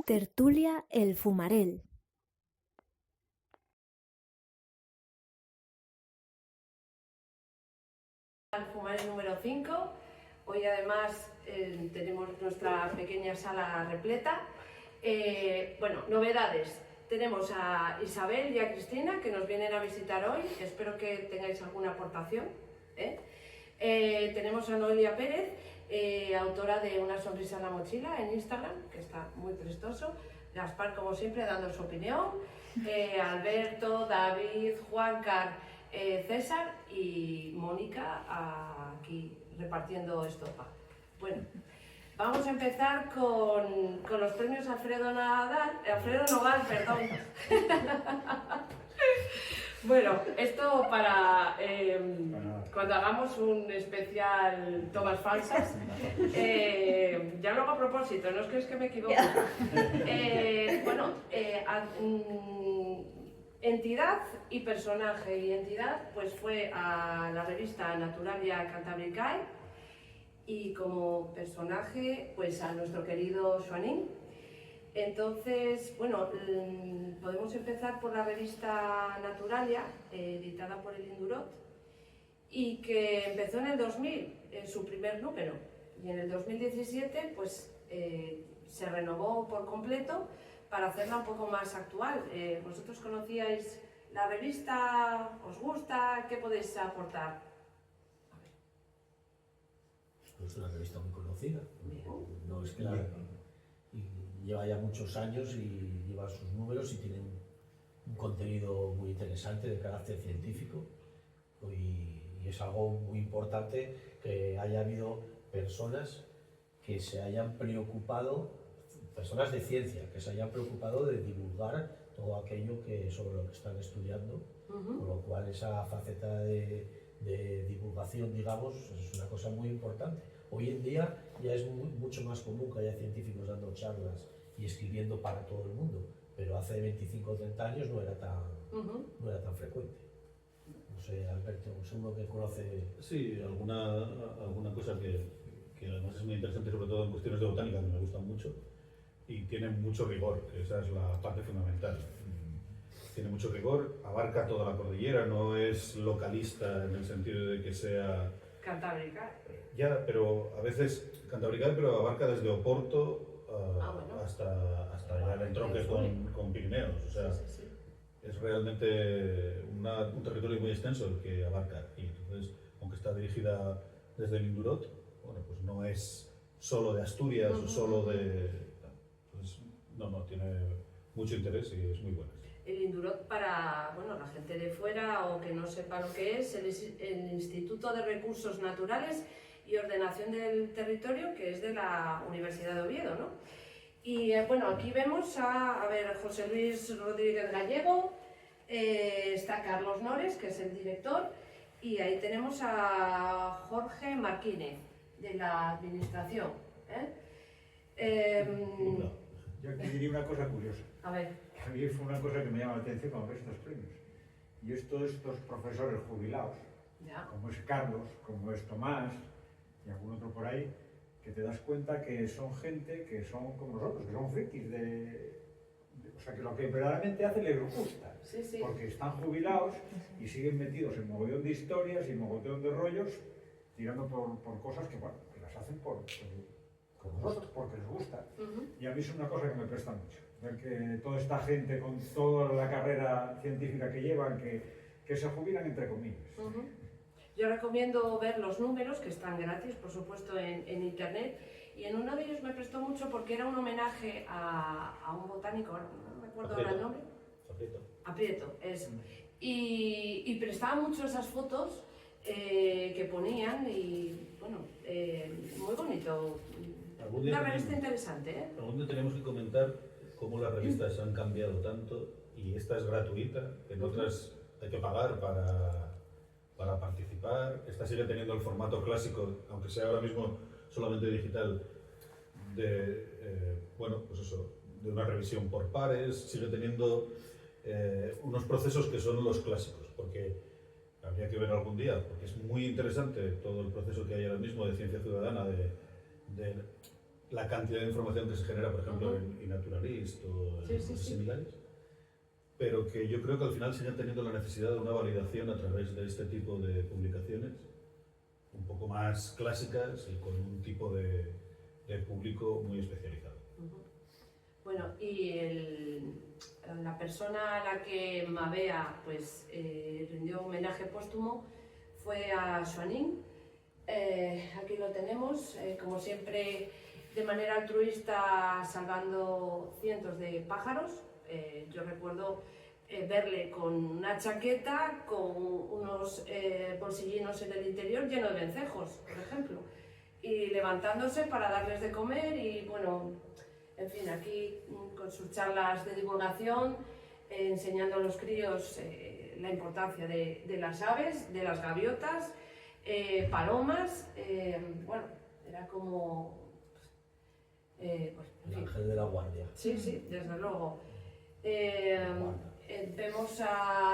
Tertulia El Fumarel. Al Fumarel número 5. Hoy además tenemos nuestra pequeña sala repleta. Bueno, novedades. Tenemos a Isabel y a Cristina que nos vienen a visitar hoy. Espero que tengáis alguna aportación. Tenemos a Noelia Pérez, autora de Una sonrisa en la mochila en Instagram, que está muy prestoso. Gaspar, como siempre, dando su opinión. Alberto, David, Juancar, César y Mónica aquí repartiendo estopa. Bueno, vamos a empezar con los premios Alfredo Nogal, perdón. Bueno, esto para cuando hagamos un especial tomas falsas, ya lo hago a propósito, no os creéis que me equivoco. Entidad y personaje. Y entidad pues fue a la revista Naturalia Cantabricae, y como personaje pues a nuestro querido Joanín. Entonces, bueno, podemos empezar por la revista Naturalia, editada por el Indurot, y que empezó en el 2000, en su primer número, y en el 2017 pues se renovó por completo para hacerla un poco más actual. ¿Vosotros conocíais la revista? ¿Os gusta? ¿Qué podéis aportar? Es una revista muy conocida. No es que lleva ya muchos años y lleva sus números y tiene un contenido muy interesante de carácter científico, y es algo muy importante que haya habido personas que se hayan preocupado, personas de ciencia, que se hayan preocupado de divulgar todo aquello sobre lo que están estudiando, con lo cual esa faceta de divulgación, digamos, es una cosa muy importante. Hoy en día ya es mucho más común que haya científicos dando charlas y escribiendo para todo el mundo, pero hace 25 o 30 años no era tan frecuente. No sé, Alberto, seguro que conoce... Sí, alguna cosa que además es muy interesante, sobre todo en cuestiones de botánica, que me gustan mucho, y tiene mucho rigor, que esa es la parte fundamental. Tiene mucho rigor, abarca toda la cordillera, no es localista en el sentido de que sea... Cantábrica. Ya, pero a veces Cantábrica, pero abarca desde Oporto hasta ya el entronque con Pirineos. O sea, sí. Es realmente un territorio muy extenso el que abarca. Y entonces, aunque está dirigida desde el Indurot, bueno, pues no es solo de Asturias o solo de... Pues, no, tiene mucho interés y es muy bueno. El Indurot, para la gente de fuera o que no sepa lo que es, el Instituto de Recursos Naturales y Ordenación del Territorio, que es de la Universidad de Oviedo, ¿no? Y aquí vemos a José Luis Rodríguez Gallego, está Carlos Nores, que es el director, y ahí tenemos a Jorge Marquínez, de la Administración. Yo aquí diría una cosa curiosa. A ver. A mí fue una cosa que me llama la atención cuando ves estos premios. Y estos profesores jubilados, como es Carlos, como es Tomás y algún otro por ahí, que te das cuenta que son gente que son como nosotros, que son frikis o sea, que lo que verdaderamente hacen les gusta. Sí. Porque están jubilados y siguen metidos en mogollón de historias y mogollón de rollos, tirando por cosas que las hacen por nosotros, porque les gusta. Y a mí es una cosa que me presta mucho. Ver que toda esta gente con toda la carrera científica que llevan, que se jubilan entre comillas. Yo recomiendo ver los números, que están gratis, por supuesto, en internet, y en uno de ellos me prestó mucho porque era un homenaje a un botánico, no me acuerdo ahora el nombre. Aprieto, eso. Y prestaba mucho esas fotos que ponían, y muy bonito. Una revista interesante, ¿eh? Algún día tenemos que comentar cómo las revistas han cambiado tanto, y esta es gratuita, en otras hay que pagar para participar. Esta sigue teniendo el formato clásico, aunque sea ahora mismo solamente digital, de una revisión por pares. Sigue teniendo unos procesos que son los clásicos, porque habría que ver algún día, porque es muy interesante todo el proceso que hay ahora mismo de ciencia ciudadana, la cantidad de información que se genera, por ejemplo, en Naturalist o en similares, pero que yo creo que al final siguen teniendo la necesidad de una validación a través de este tipo de publicaciones, un poco más clásicas y con un tipo de público muy especializado. Bueno, y la persona a la que Mabea pues, rindió homenaje póstumo fue a Xuanín. Aquí lo tenemos, como siempre, de manera altruista, salvando cientos de pájaros. Yo recuerdo verle con una chaqueta, con unos bolsillinos en el interior llenos de vencejos, por ejemplo, y levantándose para darles de comer y, bueno, en fin, aquí con sus charlas de divulgación, enseñando a los críos la importancia de las aves, de las gaviotas, palomas, bueno, era como... pues, El ángel de la guardia. Sí, sí, desde luego. Vemos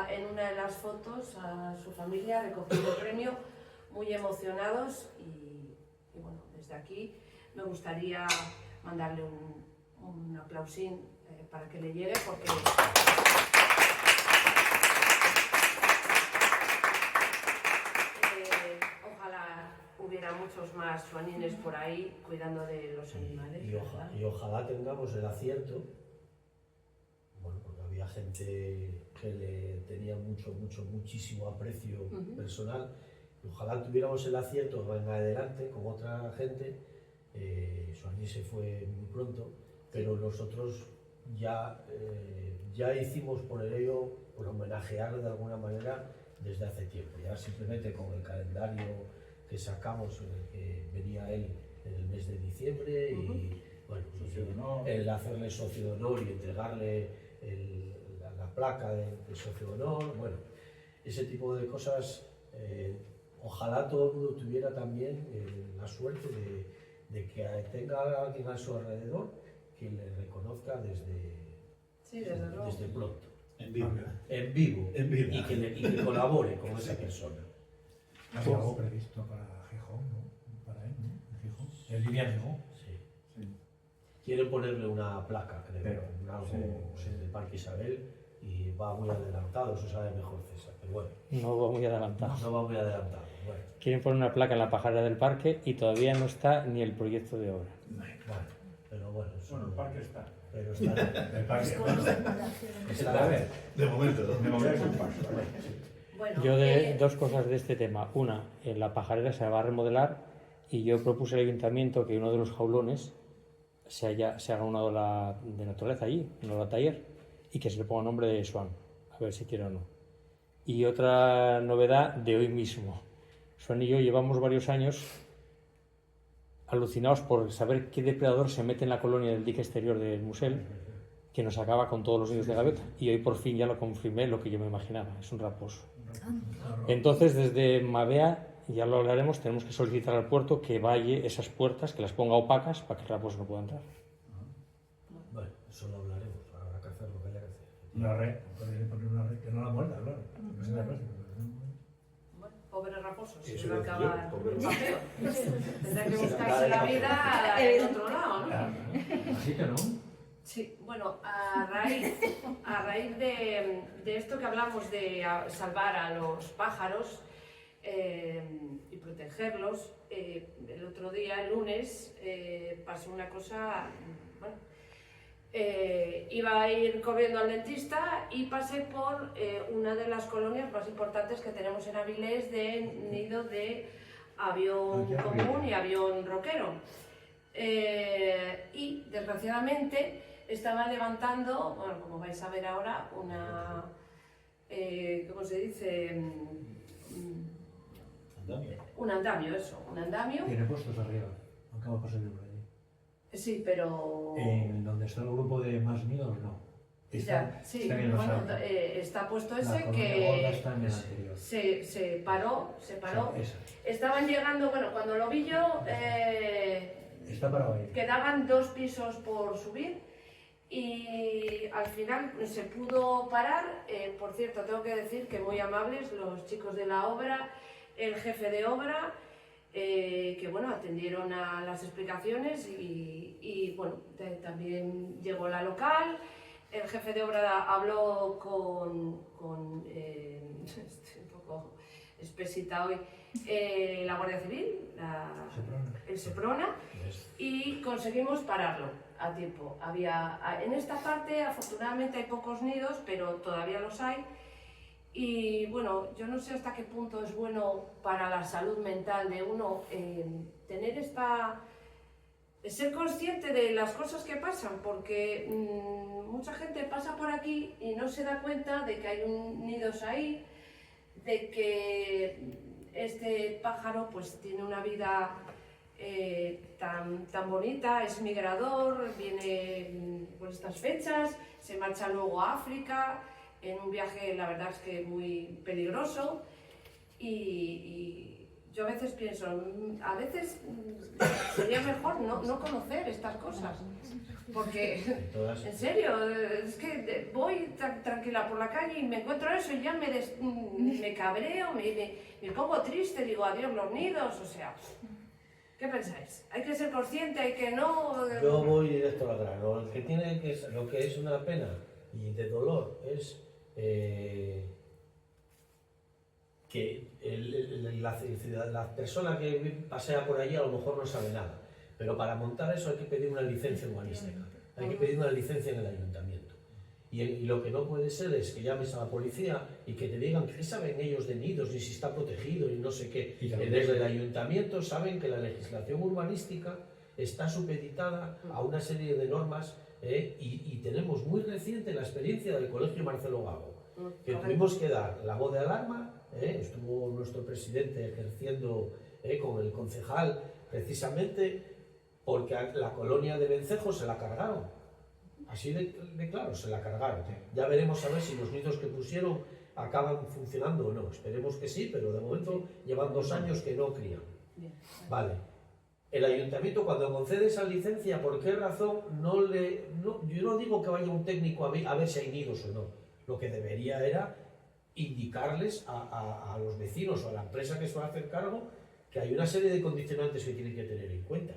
en una de las fotos a su familia recogiendo el premio, muy emocionados y bueno, desde aquí me gustaría mandarle un aplausín para que le llegue porque... ojalá hubiera muchos más xuanines por ahí cuidando de los animales. Y ojalá tengamos el acierto, bueno, porque había gente que le tenía muchísimo aprecio personal, y ojalá tuviéramos el acierto en adelante con otra gente. Xuanín se fue muy pronto, pero nosotros ya hicimos por ello, por homenajearle de alguna manera desde hace tiempo. Ya simplemente con el calendario que sacamos, en el que venía él en el mes de diciembre, y bueno, el hacerle socio de honor y entregarle la placa de socio de honor, bueno, ese tipo de cosas. Ojalá todo el mundo tuviera también la suerte de que tenga a alguien a su alrededor que le reconozca desde pronto. En vivo. En vivo. Y que colabore con esa persona. Hay algo previsto para Gijón, ¿no? Para él, ¿no? En Gijón. Él vivía en Gijón. Sí. Quieren ponerle una placa, creo, algo sí. en el Parque Isabel, y va muy adelantado, eso sabe mejor César, pero bueno. No va muy adelantado. No va muy adelantado, bueno. Quieren poner una placa en la pajarera del parque y todavía no está ni el proyecto de obra. Bueno, pero bueno. Bueno, el parque está. Pero está. El parque Está. De momento, es un paso. Bueno, Yo dos cosas de este tema. Una, la pajarera se va a remodelar y yo propuse al ayuntamiento que uno de los jaulones se haga una ola de naturaleza allí, una ola taller, y que se le ponga nombre de Swan, a ver si quiere o no. Y otra novedad de hoy mismo. Swan y yo llevamos varios años alucinados por saber qué depredador se mete en la colonia del dique exterior del Musel, que nos acaba con todos los nidos de gaviota. Y hoy por fin ya lo confirmé, lo que yo me imaginaba, es un raposo. Entonces, desde Mabea, ya lo hablaremos, tenemos que solicitar al puerto que valle esas puertas, que las ponga opacas para que el raposo no pueda entrar. Bueno, eso lo hablaremos, habrá que hacer lo que haya que hacer. Una red, podría poner una red que no la muerda, claro. No se la muerda. bueno, pobres raposos, Eso se va a decía yo, acabar pobre el paseo. Tendrá que buscarse la vida en otro lado, ¿no? Así que no. Sí, bueno, a raíz de esto que hablamos de salvar a los pájaros y protegerlos, el otro día, el lunes, pasó una cosa, bueno, iba a ir corriendo al dentista y pasé por una de las colonias más importantes que tenemos en Avilés de nido de avión común y avión roquero. Y desgraciadamente estaban levantando, bueno, como vais a ver ahora, una, ¿cómo se dice? Un andamio, eso, un andamio. Tiene puestos arriba, acabo de pasar por allí. Sí, pero... En donde está el grupo de más nidos, no. Ya, sí, está bien bueno, alto. está puesto La ese colonia gorda que está en el anterior. se paró. Esa. Estaban llegando, bueno, cuando lo vi yo, Está parado ahí. quedaban 2 pisos por subir y al final se pudo parar. Por cierto, tengo que decir que muy amables los chicos de la obra, el jefe de obra, que bueno, atendieron a las explicaciones y bueno, también llegó la local. El jefe de obra habló con estoy un poco espesita hoy, la Guardia Civil, el Seprona, y conseguimos pararlo a tiempo. En esta parte afortunadamente hay pocos nidos, pero todavía los hay. Y bueno, yo no sé hasta qué punto es bueno para la salud mental de uno tener ser consciente de las cosas que pasan, porque mucha gente pasa por aquí y no se da cuenta de que hay nidos ahí, de que este pájaro pues tiene una vida tan bonita, es migrador, viene por estas fechas, se marcha luego a África, en un viaje la verdad es que muy peligroso, y yo a veces pienso, a veces sería mejor no conocer estas cosas, porque en serio, es que voy tranquila por la calle y me encuentro eso y ya me cabreo, me pongo triste, digo adiós los nidos, o sea, ¿qué pensáis? ¿Hay que ser consciente, hay que no...? Yo voy directo al grano. Lo que es una pena y de dolor es que la persona que pasea por allí a lo mejor no sabe nada, pero para montar eso hay que pedir una licencia urbanística, hay que pedir una licencia en el ayuntamiento. Y lo que no puede ser es que llames a la policía y que te digan qué saben ellos de nidos y si está protegido y no sé qué. Desde el ayuntamiento saben que la legislación urbanística está supeditada a una serie de normas y tenemos muy reciente la experiencia del Colegio Marcelo Gago, que tuvimos que dar la voz de alarma. Estuvo nuestro presidente ejerciendo con el concejal precisamente porque a la colonia de Vencejos se la cargaron. Así de claro, se la cargaron. Ya veremos a ver si los nidos que pusieron acaban funcionando o no. Esperemos que sí, pero de momento llevan 2 años que no crían. Vale. El ayuntamiento cuando concede esa licencia, ¿por qué razón yo no digo que vaya un técnico a ver si hay nidos o no. Lo que debería era indicarles a los vecinos o a la empresa que se va a hacer cargo que hay una serie de condicionantes que tienen que tener en cuenta.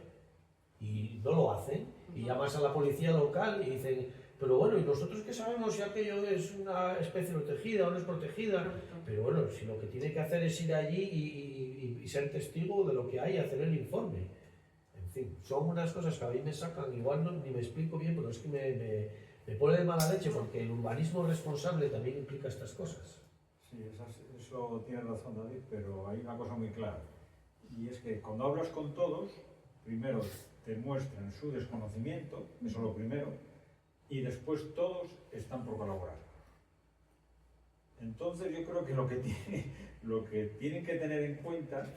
Y no lo hacen. Y llamas a la policía local y dicen, pero bueno, ¿y nosotros qué sabemos si aquello es una especie protegida o no es protegida? Pero bueno, si lo que tiene que hacer es ir allí y ser testigo de lo que hay, hacer el informe. En fin, son unas cosas que a mí me sacan, igual ni me explico bien, pero es que me pone de mala leche porque el urbanismo responsable también implica estas cosas. Sí, eso tiene razón David, pero hay una cosa muy clara. Y es que cuando hablas con todos, primero te muestran su desconocimiento, eso es lo primero, y después todos están por colaborar. Entonces yo creo que lo que tienen que tener en cuenta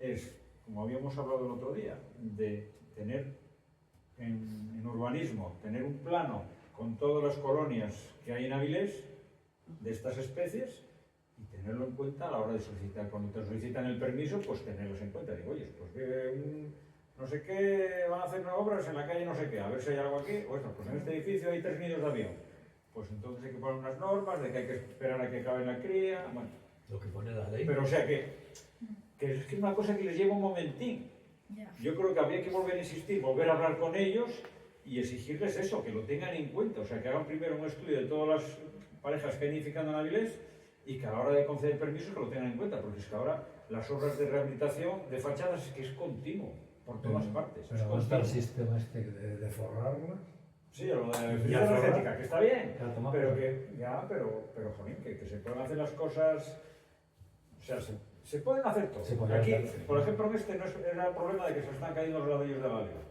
es, como habíamos hablado el otro día, de tener en urbanismo, tener un plano con todas las colonias que hay en Avilés de estas especies y tenerlo en cuenta a la hora de solicitar. Cuando te solicitan el permiso, pues tenerlos en cuenta. Digo, oye, pues no sé qué, van a hacer obras en la calle no sé qué, a ver si hay algo aquí. Bueno, pues en este edificio hay 3 nidos de avión. Pues entonces hay que poner unas normas de que hay que esperar a que acabe la cría. Bueno, lo que pone la ley. pero o sea que es que una cosa que les lleva un momentín. Yo creo que habría que volver a insistir, volver a hablar con ellos y exigirles eso, que lo tengan en cuenta. O sea, que hagan primero un estudio de todas las parejas que hay nidificando en Avilés y que a la hora de conceder permisos que lo tengan en cuenta, porque es que ahora las obras de rehabilitación de fachadas es que es continuo. Por todas partes. Pero no está el sistema este de forrarlas. Sí, lo de eficiencia energética, que está bien, pero jolín, que se pueden hacer las cosas, o sea, se pueden hacer todo. Aquí, por ejemplo, no era el problema de que se están cayendo los ladrillos de la liga.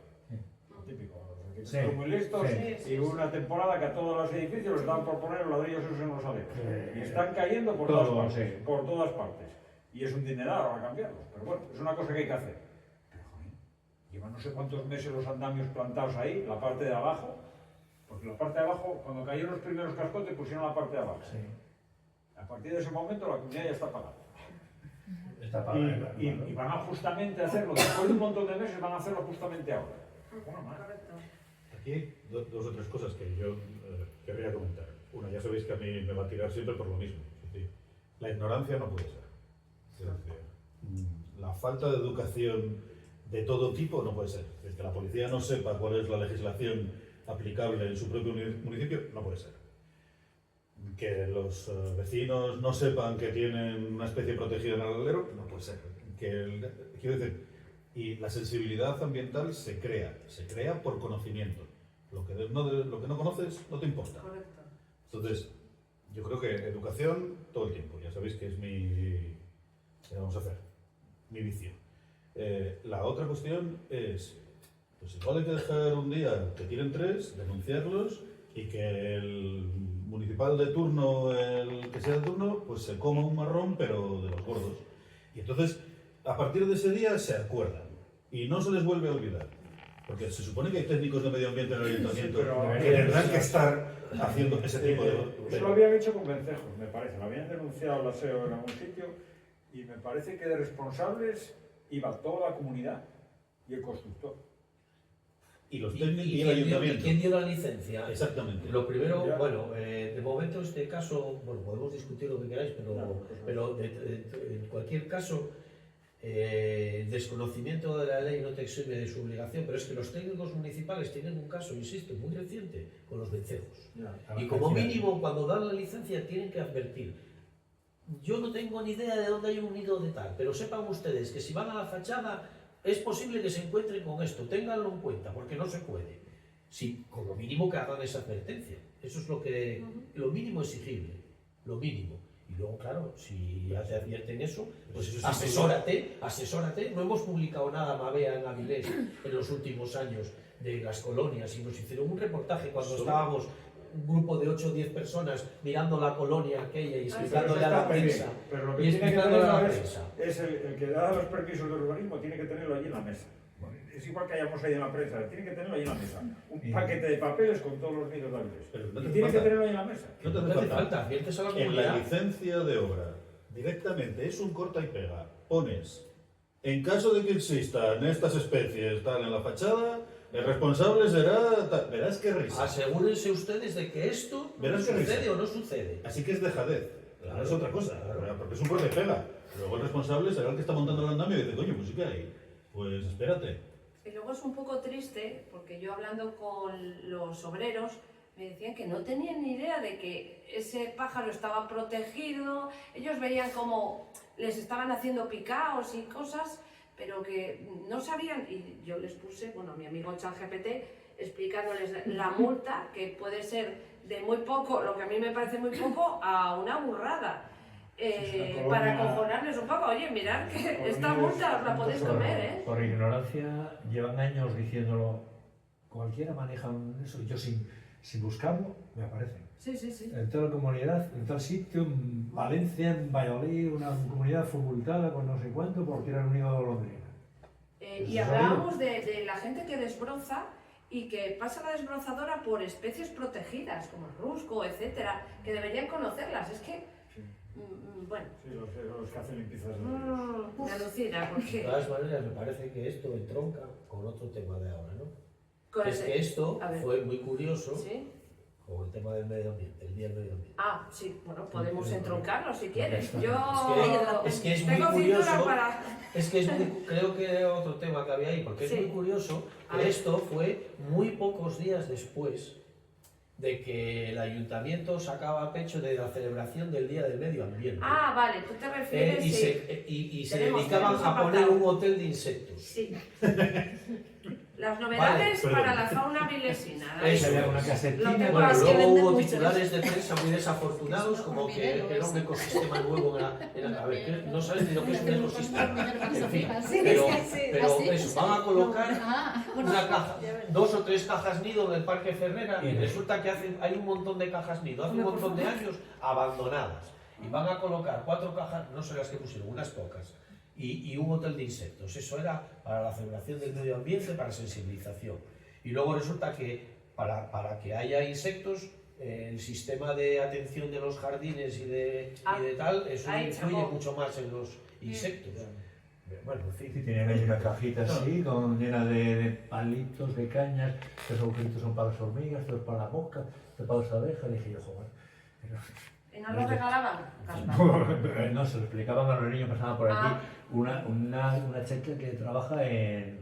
Típico, los son muy listos y hubo una temporada que a todos los edificios les daban por poner los ladrillos esos en los aleros. Y están cayendo por todas partes. Y es un dineral ahora cambiarlos, pero bueno, es una cosa que hay que hacer. Llevan no sé cuántos meses los andamios plantados ahí, la parte de abajo, porque la parte de abajo, cuando cayeron los primeros cascotes, pusieron la parte de abajo. Sí. A partir de ese momento la comunidad ya está pagada. Está pagada. Y van a justamente hacerlo, después de un montón de meses, van a hacerlo justamente ahora. Bueno, aquí hay 2 o 3 cosas que yo querría comentar. Una, ya sabéis que a mí me va a tirar siempre por lo mismo. Es decir, la ignorancia no puede ser. Es decir, la falta de educación de todo tipo no puede ser. Es que la policía no sepa cuál es la legislación aplicable en su propio municipio, no puede ser. Que los vecinos no sepan que tienen una especie protegida en el alero, no puede ser. Quiero decir, y la sensibilidad ambiental se crea por conocimiento. Lo que no conoces no te importa. Correcto. Entonces, yo creo que educación todo el tiempo. Ya sabéis que es ¿qué vamos a hacer? Mi vicio. La otra cuestión es, pues igual hay que dejar un día que tienen 3, denunciarlos y que el municipal de turno, el que sea de turno, pues se coma un marrón, pero de los gordos. Y entonces, a partir de ese día se acuerdan y no se les vuelve a olvidar. Porque se supone que hay técnicos de medio ambiente en el ayuntamiento que tendrán que estar haciendo ese tipo de... Eso lo habían hecho con vencejos, me parece. Lo habían denunciado al aseo en algún sitio y me parece que de responsables iba toda la comunidad y el constructor. Y los técnicos y el quién ayuntamiento. ¿Quién dio la licencia? Exactamente. Lo primero, Ya. bueno, de momento este caso, bueno, podemos discutir lo que queráis, pero en cualquier caso, el desconocimiento de la ley no te exime de su obligación, pero es que los técnicos municipales tienen un caso, insisto, muy reciente, con los vencejos. Y como mínimo, cuando dan la licencia, tienen que advertir. Yo no tengo ni idea de dónde hay un nido de tal, pero sepan ustedes que si van a la fachada, es posible que se encuentren con esto, ténganlo en cuenta, porque no se puede. Sí, como mínimo que hagan esa advertencia. Eso es lo mínimo exigible, lo mínimo. Y luego, claro, si ya te advierten eso, pues Eso sí, asesórate. No hemos publicado nada, Mabea, en Avilés, en los últimos años de las colonias, y nos hicieron un reportaje cuando estábamos un grupo de 8 o 10 personas mirando la colonia aquella y explicándole a la prensa. Pero lo que Y tiene que explicándole a la tener prensa. es el que da los permisos de urbanismo, tiene que tenerlo allí en la mesa. Es igual que hayamos ahí en la prensa, tiene que tenerlo allí en la mesa. Un paquete de papeles con todos los nidos de avilés. Pero no Y te tiene que falta. tenerlo ahí en la mesa. No te No hace falta, adviertes a la En la comunidad. licencia de obra, directamente, es un corta y pega. Pones, en caso de que existan estas especies tal en la fachada, el responsable será tal. Verás qué risa. Asegúrense ustedes de que esto Verás qué risa. sucede o no sucede. Así que es dejadez. Claro, Es otra cosa. claro. Porque es un corta y pega. Luego el responsable será el que está montando el andamio y dice, coño, pues sí que hay. Pues espérate. Y luego es un poco triste, porque yo hablando con los obreros, me decían que no tenían ni idea de que ese pájaro estaba protegido, ellos veían como les estaban haciendo picaos y cosas, pero que no sabían, y yo les puse, bueno, a mi amigo ChatGPT, explicándoles la multa, que puede ser de muy poco, lo que a mí me parece muy poco, a una burrada. Para acojonarles un poco, oye, mirad que esta multa os la podéis comer, ¿eh? Por ignorancia, llevan años diciéndolo. Cualquiera maneja eso. Yo sin buscarlo, me aparece. Sí, sí, sí. En toda la comunidad, en tal sitio, en Valencia, en Valladolid, una comunidad fulgurada con no sé cuánto por tirar un nido de golondrina. Y hablábamos de la gente que desbroza y que pasa la desbrozadora por especies protegidas, como el rusco, etcétera, que deberían conocerlas. Es que, bueno, Sí, los que hacen limpiezas de me alucina, De porque todas maneras, me parece que esto entronca con otro tema de ahora, ¿no? con Es que esto a ver. fue muy curioso ¿Sí? con el tema del medio ambiente, el Día del Medio Ambiente. Ah, sí, bueno, podemos entroncarlo si quieres. está. Yo Es que es muy tengo curioso. cintura para... Es que creo que era otro tema que había ahí, porque es Sí. muy curioso A que ver. esto fue muy pocos días después de que el ayuntamiento sacaba pecho de la celebración del Día del Medio Ambiente. Ah, vale, tú te refieres... y sí. se Tenemos dedicaban a poner apartado. un hotel de insectos. Sí. Las novedades Vale, para la fauna vilesina. Eso. Había una Lo casetina. tengo Bueno, así. luego venden hubo mucho titulares de prensa muy desafortunados, como que hormiguero, era un eso. ecosistema nuevo. A ver, que no sabes ni lo que es un ecosistema. En fin, Sí, pero sí, pero así. eso, van a colocar Bueno, una caja, ya ves. 2 o 3 cajas nido en el Parque Ferrera y resulta que hay un montón de cajas nido, hace un montón de años abandonadas. Y van a colocar 4 cajas, no sé las que pusieron, unas pocas, y un hotel de insectos. Eso era para la celebración del medio ambiente, para sensibilización. Y luego resulta que para que haya insectos, el sistema de atención de los jardines y de tal, eso ahí influye chapó. mucho más en los insectos. Bueno, en fin. Sí, tenían ahí una cajita así, llena de palitos, de cañas. Estos agujeritos son para las hormigas, estos para la mosca, estos para las abejas. Dije yo, joder. Pero ¿Y no lo regalaban? Caspa. No, se lo explicaban a los niños que pasaban por aquí. Ah. Una chica que trabaja en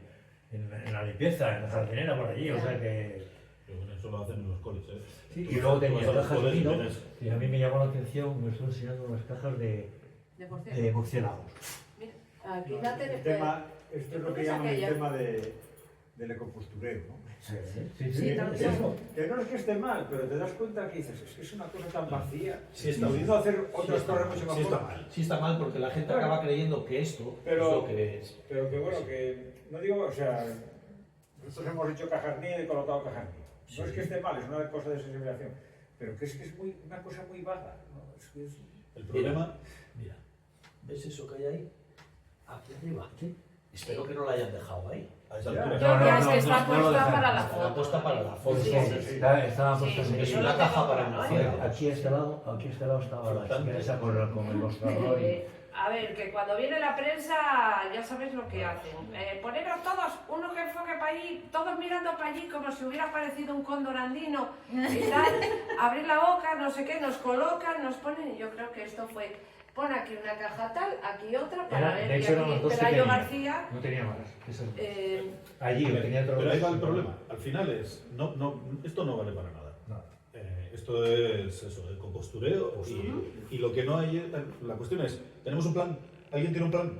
la limpieza, en la jardinera por allí, o sea que... Pero bueno, eso lo hacen en los coles, ¿eh? Sí, y luego tenía Tú vas a los cajas de coles y vino, tienes- y a mí me llamó la atención, me estuvo enseñando unas cajas de murciélagos. Mira, aquí No, la el tema, esto es lo que Es llaman el aquella. tema del ecopostureo, ¿no? Sí, tal Que cual. que no es que esté mal, pero te das cuenta que dices, es que es una cosa tan vacía. Sí está pudiendo mal. hacer otras cosas mucho mejor. Sí está mal. Sí está mal porque la gente acaba creyendo que esto Pero- es lo que es. Pero que bueno, que no digo, o sea, nosotros hemos hecho cajas NIE y colocado cajas NIE. No es que esté mal, es una cosa de sensibilización, pero que es muy, una cosa muy vaga, ¿no? Es que es... El problema, Mira, ¿ves eso que hay ahí? Aquí arriba. ¿Sí? Espero que no la hayan dejado ahí. a esa Ya. altura, Ya, es que está no lo puesta dejaron. para la Está foto. puesta para la foto. Sí, sí, sí. Estaba puesto Sí, en Es yo una lo caja tengo para por ahí. murciélagos. Aquí a este lado estaba la chica esa con el mostrador y... A ver, que cuando viene la prensa ya sabéis lo que hacen. Poneros todos, uno que enfoque para allí, todos mirando para allí como si hubiera aparecido un cóndor andino y tal, abrir la boca, no sé qué, nos colocan, nos ponen, y yo creo que esto fue, pon aquí una caja tal, aquí otra, para De ver hecho que eran los aquí dos que Pelayo tenía. García... No tenía más. eh, Allí tenía otro. pero ahí va el problema. Al final esto no vale para nada. Esto es eso, ecopostureo y lo que no hay, la cuestión es, ¿tenemos un plan? ¿Alguien tiene un plan?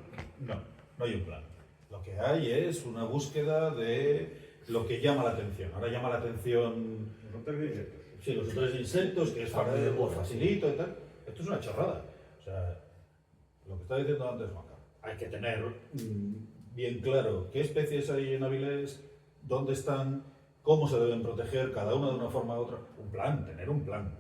No hay un plan. Lo que hay es una búsqueda de lo que llama la atención. Ahora llama la atención, Los hoteles de insectos. sí, los otros insectos, que es facilito y tal. Esto es una chorrada. O sea, lo que estaba diciendo antes Juanca, hay que tener bien claro qué especies hay en Avilés, dónde están, cómo se deben proteger, cada una de una forma u otra. Un plan, tener un plan.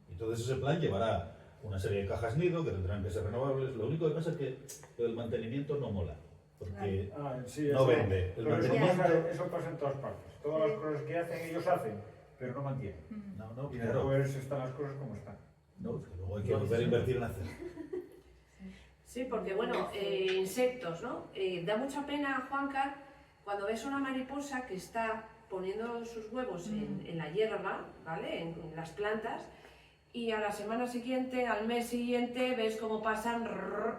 Entonces ese plan llevará una serie de cajas nido que tendrán que ser renovables. Lo único que pasa es que el mantenimiento no mola, porque Sí, no eso- vende. El pero mantenimiento... eso pasa en todas partes. Todas las cosas que hacen, ellos hacen, pero no mantienen. No, Y claro. después están las cosas como están. No, es que luego hay que volver a invertir en hacer. Sí, porque bueno, insectos, ¿no? Da mucha pena, Juanca, cuando ves una mariposa que está poniendo sus huevos en la hierba, ¿vale? En las plantas, y a la semana siguiente, al mes siguiente, ves cómo pasan,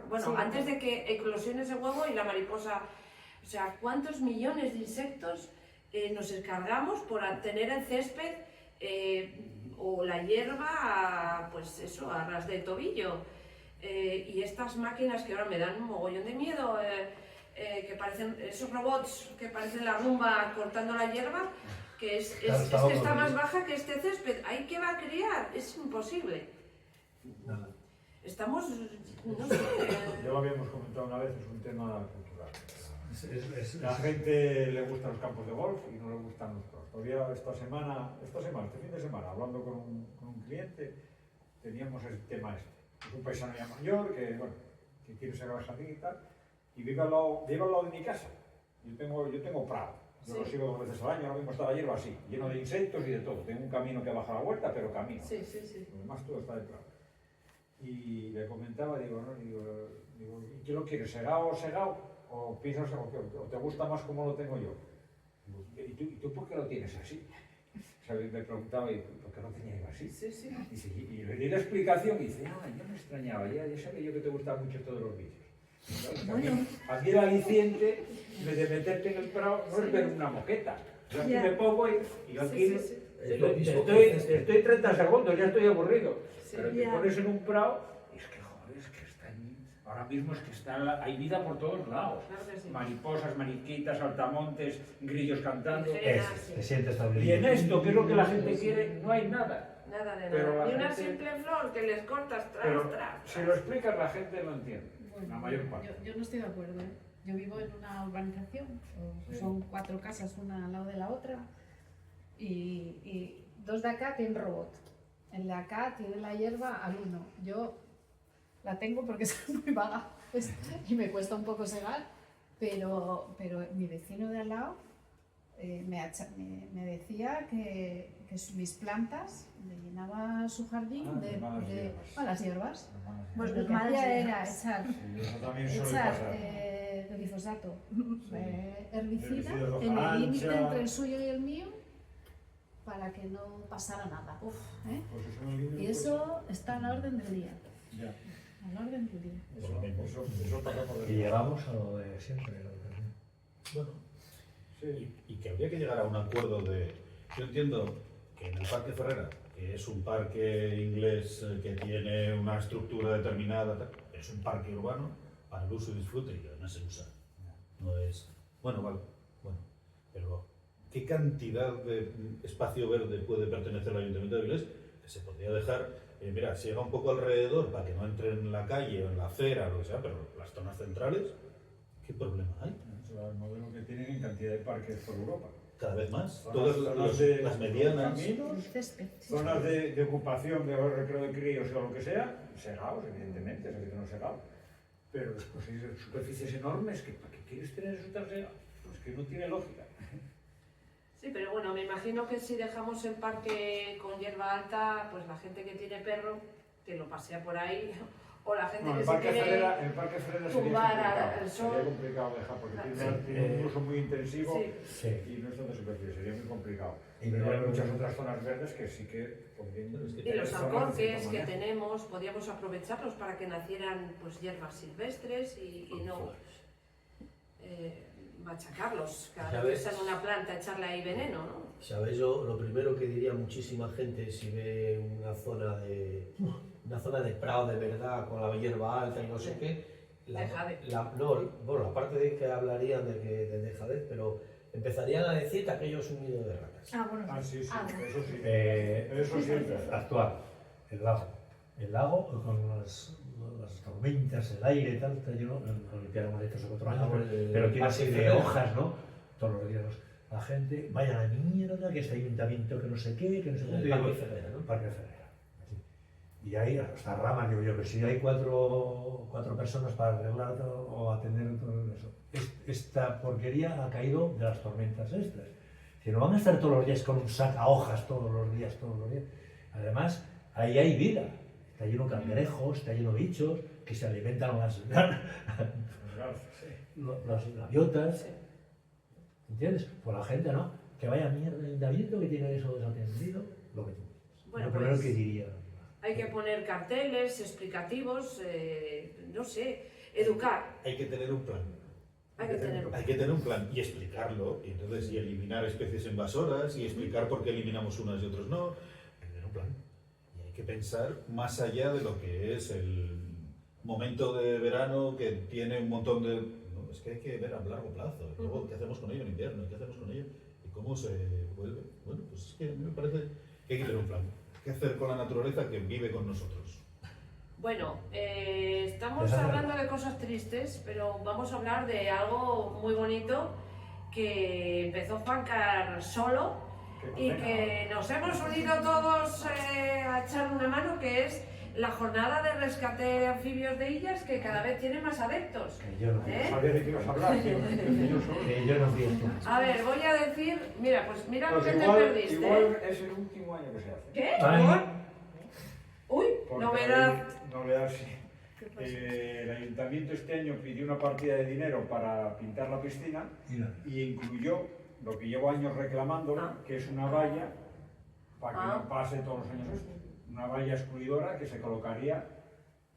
bueno, Sí. antes de que eclosione ese huevo y la mariposa, o sea, ¿cuántos millones de insectos nos encargamos por tener el césped o la hierba, pues eso, a ras de tobillo? Y estas máquinas que ahora me dan un mogollón de miedo, que parecen esos robots que parecen la rumba cortando la hierba, que es que está más baja que este césped. ¿Ahí qué va a criar? Es imposible. Nada. Estamos, no sé. Ya lo habíamos comentado una vez, es un tema cultural. La Es- gente le gustan los campos de golf y no le gustan los pros. Todavía este fin de semana, hablando con un cliente, teníamos el tema este. Es un paisano ya mayor que, bueno, que quiere sacar el jardín y tal, y vive al lado de mi casa. Yo tengo prado. Yo lo Sí. sigo 2 veces al año, ahora mismo está la hierba así, lleno de insectos y de todo. Tengo un camino que baja la huerta, pero camino. Sí, sí, sí. Lo demás todo está de prado. Y le comentaba, digo, ¿y qué lo quieres? ¿Segado? ¿O piensas o te gusta más como lo tengo yo? Digo, ¿y tú por qué lo tienes así? ¿Sabes? Me preguntaba, ¿y por qué lo tenía yo así? Sí, sí. Dice, y le di la explicación y dice, yo me extrañaba, ya sabía yo que te gustaban mucho todos los vídeos. Aquí el aliciente de meterte en el prado no es ver una moqueta. Yo aquí Ya. me pongo y yo aquí Sí, sí, sí. Es lo mismo que haces. estoy 30 segundos, ya estoy aburrido. Sí, Pero te ya. pones en un prado y es que, joder, es que ahora mismo es que hay vida por todos lados. Claro que sí. Mariposas, mariquitas, saltamontes, grillos cantando. Eso. es- te sientes estable. Y en esto, que es lo que la gente quiere, no hay nada. Nada de Pero nada. la Ni una gente- simple flor que les cortas Pero tras. si lo explicas, la gente lo entiende. Bueno, La mayor parte. yo no estoy de acuerdo. ¿Eh? Yo vivo en una urbanización, son 4 casas una al lado de la otra, y 2 de acá tienen robot. El de acá tiene la hierba al 1. Yo la tengo porque soy muy vaga y me cuesta un poco segar, pero mi vecino de al lado me decía que mis plantas le llenaba su jardín de malas hierbas. Pues lo que Malas hacía hierbas. era echar Sí, eso también suele echar pasar. glifosato, Herbicidas herbicida, de hoja en el límite ancha. entre el suyo y el mío, para que no pasara nada. Uf, ¿Eh? Pues eso no viene, Y pues, eso está a la orden del día. ya. A la orden del día. Eso pasa por Y llegamos a lo de siempre. Lo que... Bueno, Sí. y que habría que llegar a un acuerdo de... Yo entiendo que en el Parque Ferrera, que es un parque inglés que tiene una estructura determinada, tal, es un parque urbano para el uso y disfrute y además se usa. No es... Bueno, vale, bueno, pero ¿qué cantidad de espacio verde puede pertenecer al Ayuntamiento de Avilés? Que se podría dejar, mira, si llega un poco alrededor para que no entre en la calle o en la acera o lo que sea, pero las zonas centrales, ¿qué problema hay? Es el modelo que tienen en cantidad de parques por Europa. Cada vez más. Zonas- Todas zonas de- las medianas. caminos, El césped. zonas de ocupación, de recreo de críos o lo que sea, segados, evidentemente, es que no segado. Pero después hay superficies enormes que ¿para qué quieres tener eso tan segado? Pues que no tiene lógica. sí, pero bueno, me imagino que si dejamos el parque con hierba alta, pues la gente que tiene perro, que lo pasea por ahí, o la gente No, que el se Parque quiere... Ferrera, el Parque Ferrera sería tumbar complicado, al sol. sería complicado dejar porque Claro. tiene un uso muy intensivo Sí. Sí. y no es tanta superficie, sería muy complicado. Y Pero hay luego- muchas otras zonas verdes que sí que convienen. Pero es que Y los zonas de alcorques cierto que manejo. tenemos, podríamos aprovecharlos para que nacieran pues hierbas silvestres y no machacarlos cada Ya vez que ves. sale una planta, echarle ahí veneno, ¿no? ¿Sabéis? Yo lo primero que diría muchísima gente si ve una zona de prado de verdad con la hierba alta y no sé qué, Dejadez. bueno, aparte de que hablarían de dejadez, pero empezarían a decir que aquello es un nido de ratas. Ah, bueno. Ah, sí, sí, Ah, eso sí. Eh, Eso siempre. Actual, el lago. El lago con las tormentas, el aire y tal, está lleno, lo limpiaron hace 3 o 4 años, pero quiero Parque decir de Ferrera. hojas, ¿no? Todos los días. La gente, vaya a la mierda, que este ayuntamiento que no sé qué, que no sé El qué. Parque Ferrera, ¿no? Parque Ferrera. Sí. Y ahí hasta ramas, digo yo, que si hay cuatro personas para arreglar todo, o atender todo eso. Esta porquería ha caído de las tormentas estas. Si no van a estar todos los días con un saco a hojas todos los días. Además, ahí hay vida. Está lleno de cangrejos, está lleno de bichos que se alimentan las gaviotas. ¿Entiendes? Pues la gente no. Que vaya mierda el ayuntamiento que tiene eso desatendido, lo que tú dices. Bueno, Lo primero pues, que diría. Hay que poner carteles explicativos, no sé, educar. Hay que tener un plan. Hay que tener Hay que tener un plan y explicarlo, y entonces y eliminar especies invasoras y explicar por qué eliminamos unas y otros no. Hay que tener un plan. Y hay que pensar más allá de lo que es el momento de verano que tiene un montón de... No, es que hay que ver a largo plazo. Y luego, ¿qué hacemos con ello en invierno? ¿Qué hacemos con ello? ¿Y cómo se vuelve? Bueno, pues es que a mí me parece que hay que tener un plan. ¿Qué hacer con la naturaleza que vive con nosotros? Bueno, estamos Pues hablando de cosas tristes, pero vamos a hablar de algo muy bonito que empezó Juancar solo y que nos hemos unido todos a echar una mano, que es la jornada de rescate de anfibios de Illas, que cada vez tiene más adeptos. Que yo no, ¿Eh? Sabía de qué ibas a hablar, tío. que yo no fui esto. A ver, voy a decir, mira, pues mira lo Pues que igual, te perdiste. igual es el último año que se hace. ¿Qué? Ay. Uy, Porque novedad. hay novedad, sí. El ayuntamiento este año pidió una partida de dinero para pintar la piscina y incluyó lo que llevo años reclamando, que es una valla para que no pase todos los años esto. Una valla excluidora que se colocaría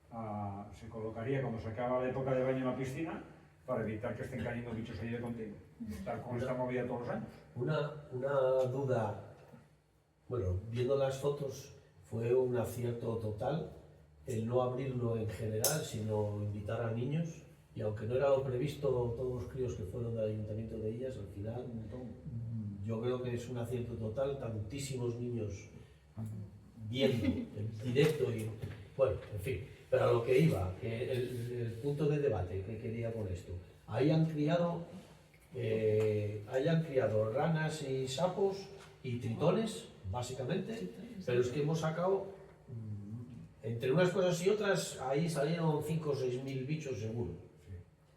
cuando se acaba la época de baño en la piscina para evitar que estén cayendo bichos ahí de continuo. Tal como está movida todos los años. Una duda, bueno, viendo las fotos fue un acierto total el no abrirlo en general, sino invitar a niños, y aunque no era lo previsto, todos los críos que fueron del Ayuntamiento de Illas, al final yo creo que es un acierto total, tantísimos niños viendo en directo y bueno, en fin, pero a lo que iba, que el punto de debate que quería con esto, ahí han criado ranas y sapos y tritones, básicamente, pero es que hemos sacado, entre unas cosas y otras, ahí salieron 5 o 6 mil bichos seguro.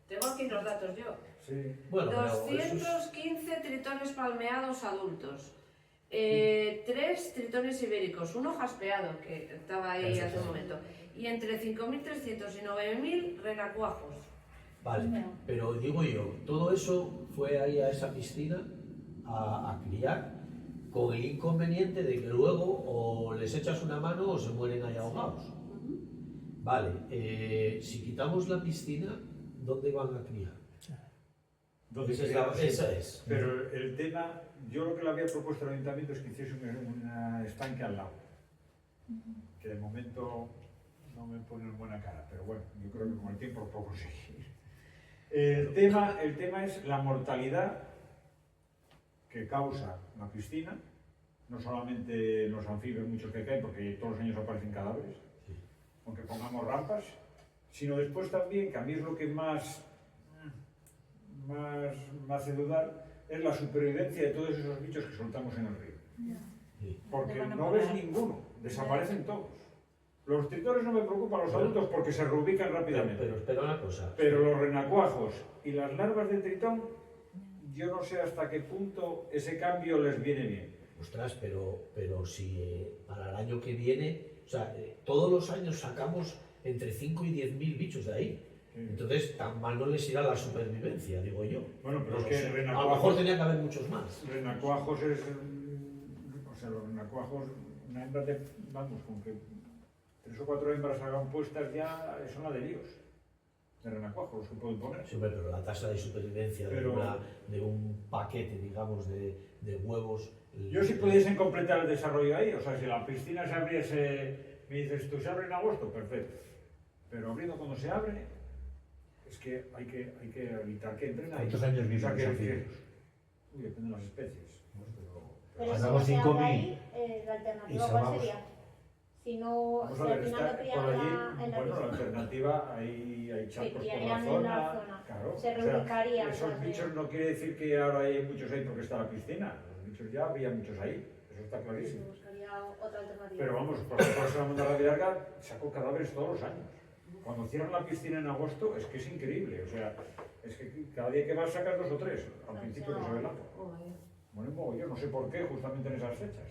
Tengo aquí los datos yo. Sí. Bueno, pero eso es- 215 tritones palmeados adultos, 3 tritones ibéricos, uno jaspeado, que estaba ahí Eso hace sí. un momento, y entre 5.300 y 9.000 renacuajos. Vale, pero digo yo, todo eso fue ahí a esa piscina a criar con el inconveniente de que luego o les echas una mano o se mueren ahí ahogados. Vale, si quitamos la piscina, ¿dónde van a criar? Esa es. Pero el tema, yo lo que le había propuesto al ayuntamiento es que hiciese un estanque al lado, que de momento no me pone en buena cara, pero bueno, yo creo que con el tiempo lo puedo conseguir. El tema es la mortalidad que causa la piscina, no solamente los anfibios, muchos que caen, porque todos los años aparecen cadáveres, aunque pongamos rampas, sino después también, que a mí es lo que más me hace dudar, es la supervivencia de todos esos bichos que soltamos en el río. Porque no ves ninguno, desaparecen todos. Los tritores no me preocupan, los adultos, porque se reubican rápidamente. Pero espera una cosa. Pero los renacuajos y las larvas de tritón, yo no sé hasta qué punto ese cambio les viene bien. Ostras, pero si para el año que viene, o sea, todos los años sacamos entre 5 y 10.000 bichos de ahí. Entonces, tan mal no les irá la supervivencia, digo yo. Bueno, pero no es que sé. renacuajos, a lo mejor tenía que haber muchos más. Renacuajos es... O sea, los renacuajos, una hembra de... Vamos, con que 3 o 4 hembras hagan puestas ya son ladrillos de renacuajos los que pueden poner. Sí, pero la tasa de supervivencia de un paquete, digamos, de huevos... Yo si pudiesen completar el desarrollo ahí, o sea, si la piscina se abriese, me dices, ¿tú se abre en agosto? Perfecto. Pero abriendo cuando se abre, es que hay que evitar que entren ahí. ¿Cuántos años viven O sea, los anfibios? Uy, depende de las especies. Pero Andamos si no se 5.000 habla ahí, la y alternativa ¿cuál salvamos. sería? Si no, Vamos si a ver, al final no está crían por allí, en la bueno, la piscina, alternativa, hay charcos por criarían la en la zona, zona. claro. Se o sea, reubicarían, esos pues, bichos no quiere decir que ahora hay muchos ahí porque está la piscina. Los bichos ya había muchos ahí, eso está se clarísimo. buscaría otra alternativa. Pero vamos, por ejemplo, la Monda Larga sacó cadáveres todos los años. Cuando cierran la piscina en agosto es que es increíble, o sea, es que cada día que vas sacas 2 o 3, al principio no se ve nada. Bueno, mogollón, no sé por qué, justamente en esas fechas.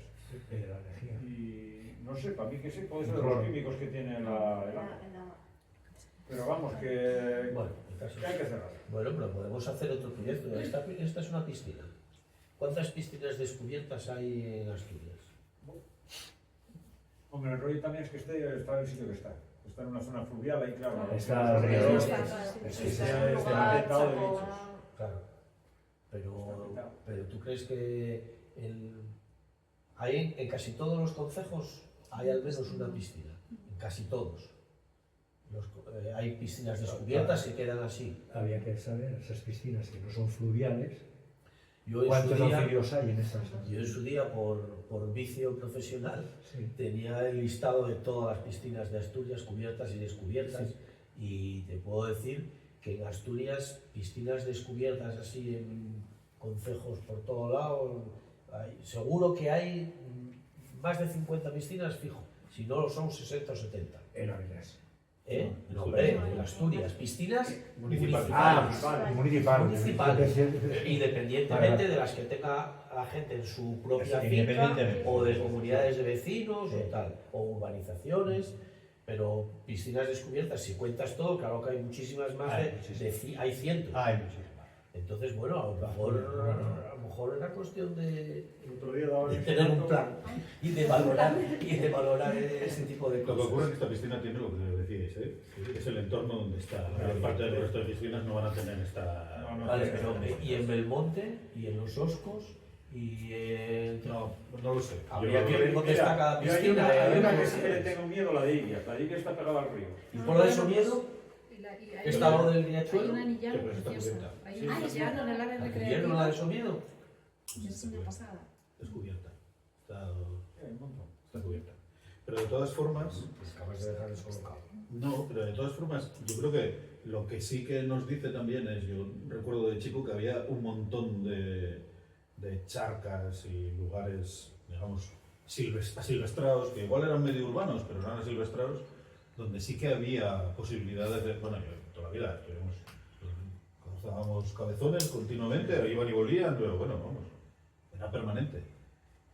La energía. Y no sé, para mí que sí, puede ser de los químicos que tiene el agua. Pero vamos, que, Bueno, el caso que hay que cerrar. Bueno, pero podemos hacer otro proyecto. Esta es una piscina. ¿Cuántas piscinas descubiertas hay en Asturias? Hombre, el rollo también es que está en el sitio que está. Está en una zona fluvial, ahí claro. Está alrededor. Está apretado de bichos. Claro. Pero ¿tú crees que hay en casi todos los concejos hay al menos una piscina? En casi todos. Hay piscinas descubiertas que quedan así. Había que saber esas piscinas que no son fluviales. Yo en ¿Cuántos su día, anfibios hay en esas? yo en su día por vicio profesional, Sí. tenía el listado de todas las piscinas de Asturias cubiertas y descubiertas, y te puedo decir que en Asturias piscinas descubiertas así en concejos por todo lado, seguro que hay más de 50 piscinas fijo, si no lo son 60 o 70. En Avilés. No, hombre, en Asturias, piscinas municipales. Municipal. Independientemente de las que tenga la gente en su propia finca o de comunidades de vecinos o tal, o urbanizaciones, pero piscinas descubiertas, si cuentas todo, claro que hay muchísimas más, hay cientos. Hay muchísimas. Entonces, bueno, a lo mejor era cuestión de El otro día daban ese tener un dato. plan y de valorar ese tipo de Lo que ocurre es cosas. que esta piscina tiene lo que decíais, es el entorno donde está. La mayor parte del resto de piscinas no van a tener esta... Vale, pero y en Belmonte, y en los Oscos, y en... No lo sé. Habría que ver dónde está cada Mira, piscina. hay una que sí que le tengo miedo, la de Ibias. La de Ibias está pegada al río. ¿Y por la de Somiedo? ¿Está lo del Hay riachuelo? una anillada Sí, pero está preciosa. cubierta. Hay una anillada en el área ¿Vieron la recreativa. de Somiedo? Es una pasada. Descubierta. Está Hay un montón. cubierta. Pero de todas formas... Acabas de dejar descolocado. No, pero de todas formas, yo creo que lo que sí que nos dice también es, yo recuerdo de chico que había un montón de charcas y lugares, digamos, asilvestrados, que igual eran medio urbanos, pero eran asilvestrados, donde sí que había posibilidades de, bueno, yo toda la vida estuvimos, cruzábamos cabezones continuamente, iban y volvían, pero bueno, vamos, era permanente.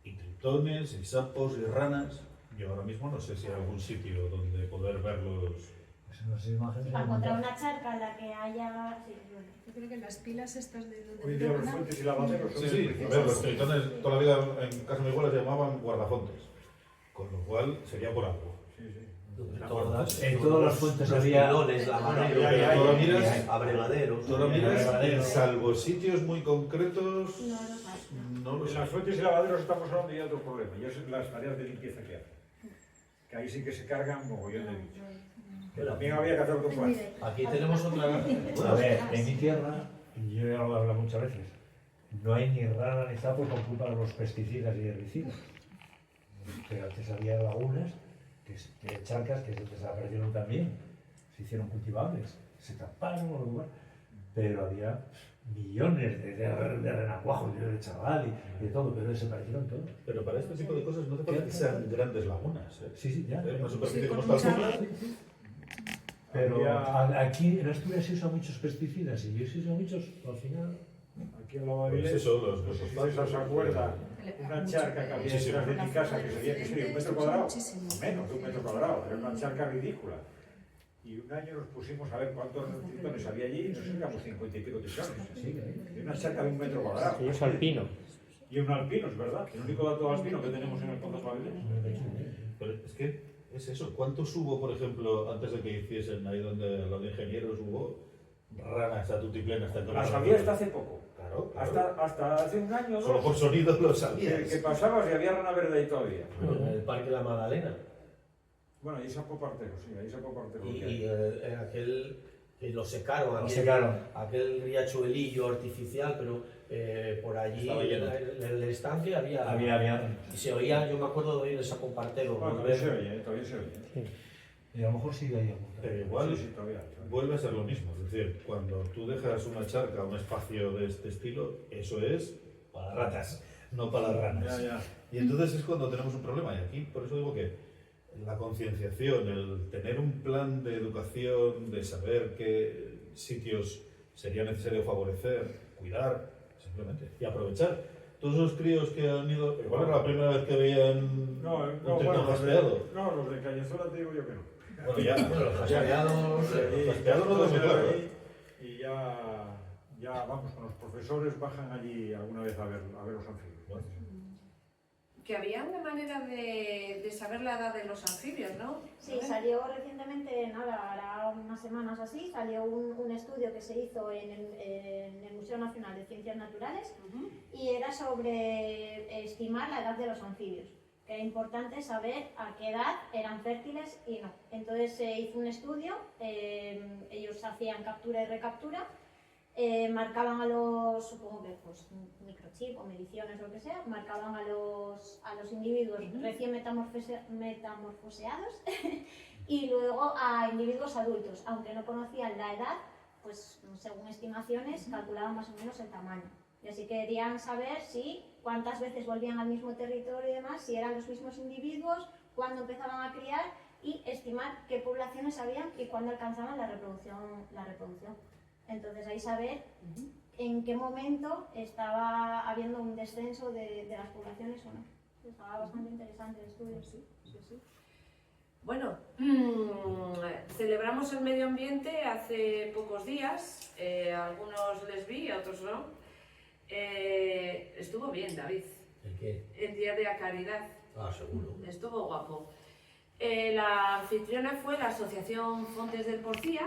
Y tritones, y sapos, y ranas. Yo ahora mismo no sé si hay algún sitio donde poder verlos Pues no sé, imágenes. Para encontrar una charca en la que haya... Sí, bueno. Yo creo que las pilas estas de donde Hoy día los fuentes y lavaderos son Sí, sí, a ver, los tritones toda la vida en casa de mi abuela se llamaban guardafontes, con lo cual sería por algo. Sí, sí. En todas las fuentes había pilones, lavaderos, ya, tú lo miras, abrevaderos. tú lo miras, Abrevaderos. salvo sitios muy concretos, No, no sabes. no lo En sé. las fuentes y lavaderos estamos hablando de otro problema, y es las tareas de limpieza que hacen. Que ahí sí que se cargan mogollón de bichos. Que también había que hacer otro plan. Aquí tenemos otra. A ver, en mi tierra, yo ya lo he hablado muchas veces, no hay ni rana ni sapo por culpa de los pesticidas y herbicidas. Pero antes había lagunas, que charcas que desaparecieron también, se hicieron cultivables, se taparon los lugares, pero había millones de renacuajos, de chaval y de todo, pero desaparecieron todos. Pero para este tipo de cosas no hace falta que sean grandes lagunas. Sí, sí, ya. Una superficie Sí, como con esta mucha- altura, Pero Había- aquí en Asturias se usan muchos pesticidas y yo se usan muchos, al final. Aquí en Lavavilés, Pues eso, los no sé si fosfatos, se acuerda, una charca que había Muchísimo. detrás de mi casa que sería que sería un metro cuadrado, Muchísimo. menos de un metro cuadrado, era una charca ridícula. Y un año nos pusimos a ver cuántos tritones había allí y nos sacamos 50 y pico tritones. Sí, Y una charca de un metro cuadrado. Y es alpino. Y un alpino, es verdad. El único dato alpino que tenemos en el Fondo Lavavilés. pero es que es eso. ¿Cuántos hubo, por ejemplo, antes de que hiciesen ahí donde los ingenieros hubo ranas a tutiplén hasta Las había hasta hace poco. Claro, claro. Hasta hace un año o Solo por dos. sonido lo Que sabías. pasabas y había rana verde ahí todavía. Bueno, en el Parque de la Magdalena. Bueno, ahí sacó partero, sí, ahí sacó partero. Y aquel que lo secaron, Lo secaron. aquel riachuelillo artificial, pero por allí Estaba lleno. en el estanque había. Había. Y se oía, yo me acuerdo de oír esa compartero. Bueno, todavía se oye, todavía se oye. Y a lo mejor sigue ahí algún. Pero igual Sí, sí, todavía. vuelve a ser lo mismo. Es decir, cuando tú dejas una charca, un espacio de este estilo, eso es para ratas, no para las ranas. Ya, ya. Y entonces es cuando tenemos un problema. Y aquí, por eso digo que la concienciación, el tener un plan de educación, de saber qué sitios sería necesario favorecer, cuidar, simplemente, y aprovechar. Todos esos críos que han ido, igual era la primera vez que veían No, un bueno, tritón jaspeado. los de Cañazola te digo yo que no. Bueno, ya, Bueno, los jaspeados. Sí, los jaspeados no tengo claro. ahí, y ya vamos, con los profesores bajan allí alguna vez a ver los anfibios. Bueno. Que había una manera de saber la edad de los anfibios, ¿no? Sí, salió recientemente, nada, hará unas semanas así, salió un estudio que se hizo en el Museo Nacional de Ciencias Naturales Ujú. y era sobre estimar la edad de los anfibios, que era importante saber a qué edad eran fértiles y no. Entonces se hizo un estudio, ellos hacían captura y recaptura, marcaban a los, supongo que pues microchip o mediciones o lo que sea, marcaban a los individuos recién metamorfoseados y luego a individuos adultos, aunque no conocían la edad, pues según estimaciones calculaban más o menos el tamaño. Y así querían saber cuántas veces volvían al mismo territorio y demás, si eran los mismos individuos, cuándo empezaban a criar y estimar qué poblaciones habían y cuándo alcanzaban la reproducción. Entonces ahí saber en qué momento estaba habiendo un descenso de las poblaciones o no. Estaba bastante interesante el estudio. Sí. Bueno, celebramos el medio ambiente hace pocos días, algunos les vi, a otros no. Estuvo bien, David, ¿El qué? el Día de la Caridad, Ah, seguro. estuvo guapo. La anfitriona fue la Asociación Fontes del Porcía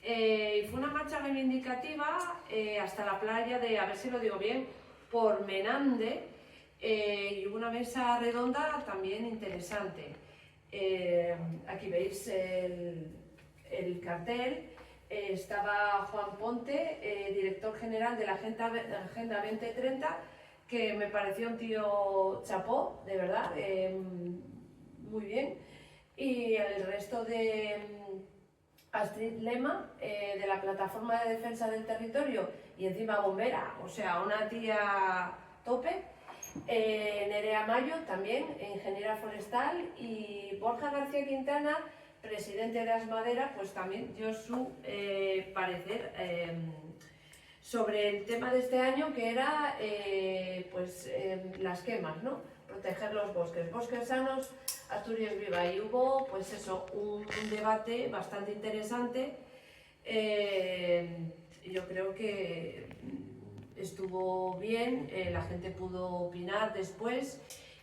y fue una marcha reivindicativa hasta la playa de, a ver si lo digo bien, por Menande, y hubo una mesa redonda también interesante. Aquí veis el cartel, estaba Juan Ponte, director general de la Agenda 2030, que me pareció un tío chapó, de verdad, muy bien. Y el resto de Astrid Lema, de la Plataforma de Defensa del Territorio, y encima bombera, o sea, una tía tope. Nerea Mayo, también ingeniera forestal, y Borja García Quintana, presidente de Asmadera, pues también dio su parecer sobre el tema de este año, que era las quemas, ¿no? Proteger los bosques sanos Asturias Viva, y hubo pues eso, un debate bastante interesante. Yo creo que estuvo bien, la gente pudo opinar después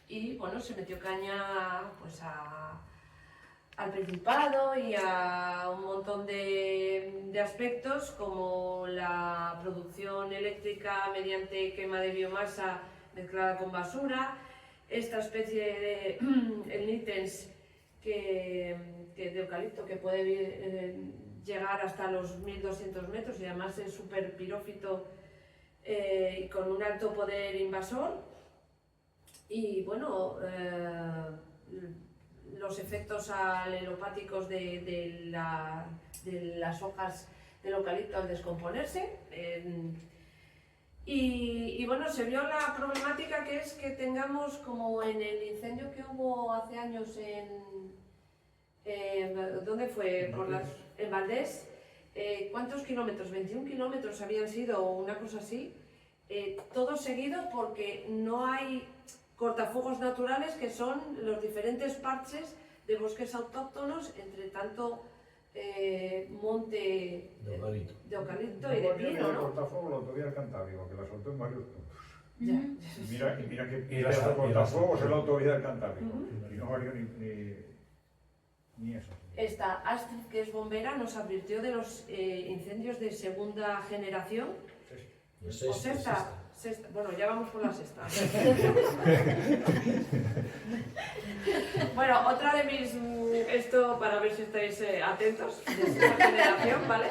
y bueno, se metió caña pues al Principado y a un montón de aspectos como la producción eléctrica mediante quema de biomasa mezclada con basura, esta especie de el nitens de eucalipto que puede llegar hasta los 1200 metros y además es súper pirófito y con un alto poder invasor. Y bueno, los efectos alelopáticos de las hojas del eucalipto al descomponerse. Y bueno, se vio la problemática que es que tengamos, como en el incendio que hubo hace años ¿dónde fue? En Valdés. ¿Cuántos kilómetros? 21 kilómetros habían sido, o una cosa así. Todo seguido porque no hay cortafuegos naturales, que son los diferentes parches de bosques autóctonos, entre tanto monte de eucalipto y de pino, ¿no? Cortafuegos la autovía Cantábrico, que la soltó en varios puntos. Ya. Y mira que pide cortafuegos en la autovía del Cantábrico. Y no valió ni eso. Esta Astrid, que es bombera, nos advirtió de los incendios de segunda generación. O sexta. Bueno, ya vamos por la sexta. Bueno, otra de mis... Esto para ver si estáis atentos, de sexta generación, ¿vale?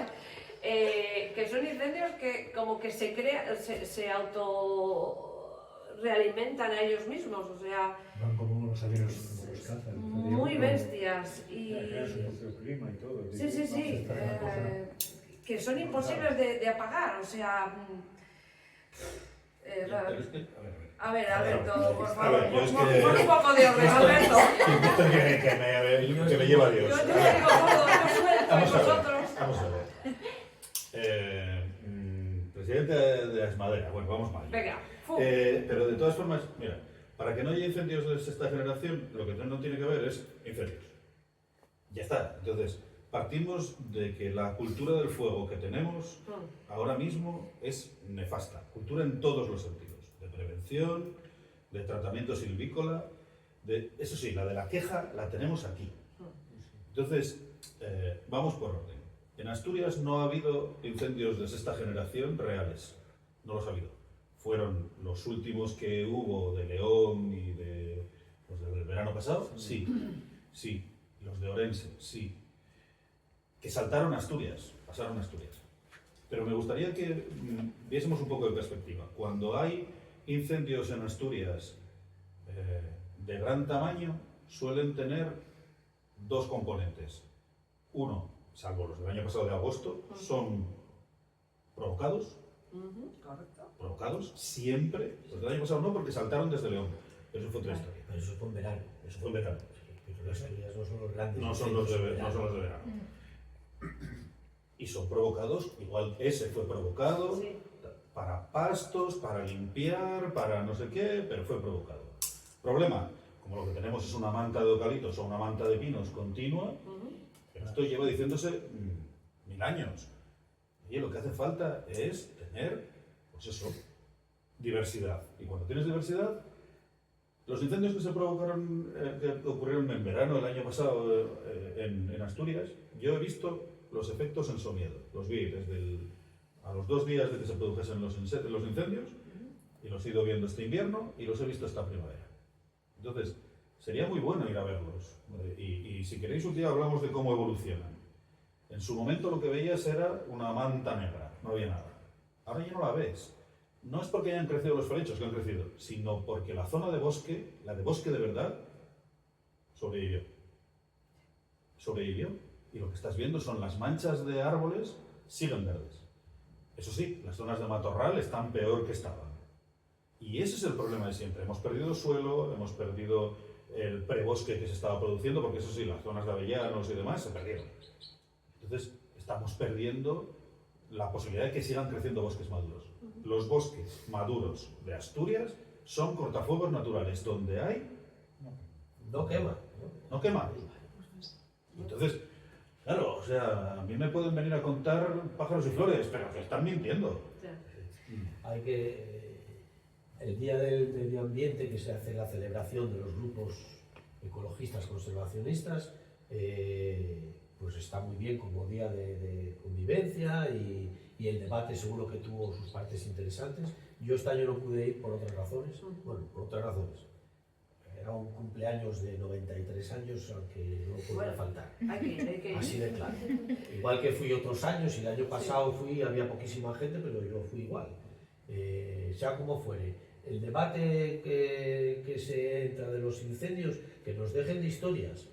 Que son incendios que como que se auto-realimentan a ellos mismos, o sea... Van como unos aviones de los cazas. Muy bestias y... clima y todo. Sí. Que son imposibles de apagar, o sea... A ver, Alberto, por favor, pon un poco de orden, Alberto. Que me lleva Dios. Yo te digo todo, yo suelto y vosotros. Vamos a ver. Presidente de Asmadera, bueno, vamos mal. Venga, pero de todas formas, mira, para que no haya incendios de sexta generación, lo que no tiene que haber es incendios. Ya está. Entonces, partimos de que la cultura del fuego que tenemos ahora mismo es nefasta. Cultura en todos los sentidos. De prevención, de tratamiento silvícola. Eso sí, la de la queja la tenemos aquí. Entonces, vamos por orden. En Asturias no ha habido incendios de sexta generación reales. No los ha habido. Fueron los últimos que hubo de León y de los del verano pasado. Sí. Los de Orense, sí. Que saltaron a Asturias, pasaron a Asturias. Pero me gustaría que viésemos un poco de perspectiva. Cuando hay incendios en Asturias de gran tamaño, suelen tener dos componentes. Uno, salvo los del año pasado de agosto, son provocados. Provocados siempre. Los del año pasado no, porque saltaron desde León. Eso fue otra historia. Pero eso fue en verano. Eso fue en verano. Pero las Asturias no son los grandes. No son los de verano. Y son provocados, igual ese fue provocado para pastos, para limpiar, para no sé qué, pero fue provocado. Problema, como lo que tenemos es una manta de eucaliptos o una manta de pinos continua, esto lleva diciéndose 1000 años. Y lo que hace falta es tener, pues eso, diversidad. Y cuando tienes diversidad, los incendios que se provocaron, que ocurrieron en verano el año pasado en Asturias, yo he visto los efectos en Somiedo. Los vi a los 2 días de que se produjesen los incendios y los he ido viendo este invierno y los he visto esta primavera. Entonces, sería muy bueno ir a verlos. Y si queréis un día hablamos de cómo evolucionan. En su momento lo que veías era una manta negra, no había nada. Ahora ya no la ves. No es porque hayan crecido los felechos que han crecido, sino porque la zona de bosque, la de bosque de verdad, sobrevivió. Y lo que estás viendo son las manchas de árboles siguen verdes. Eso sí, las zonas de matorral están peor que estaban. Y ese es el problema de siempre. Hemos perdido suelo, hemos perdido el prebosque que se estaba produciendo, porque eso sí, las zonas de avellanos y demás se perdieron. Entonces, estamos perdiendo la posibilidad de que sigan creciendo bosques maduros. Los bosques maduros de Asturias son cortafuegos naturales, donde hay... No quema. no quema. Entonces, claro, o sea, a mí me pueden venir a contar pájaros y flores, pero que están mintiendo. Hay que, el Día del Medio Ambiente, que se hace la celebración de los grupos ecologistas conservacionistas, pues está muy bien como día de convivencia y el debate seguro que tuvo sus partes interesantes. Yo este año no pude ir por otras razones, bueno, por otras razones. Era un cumpleaños de 93 años al que no podía faltar. Hay que ir. Así de claro. Igual que fui otros años, y el año pasado fui, había poquísima gente, pero yo fui igual. Sea como fuere, el debate que se entra de los incendios, que nos dejen de historias,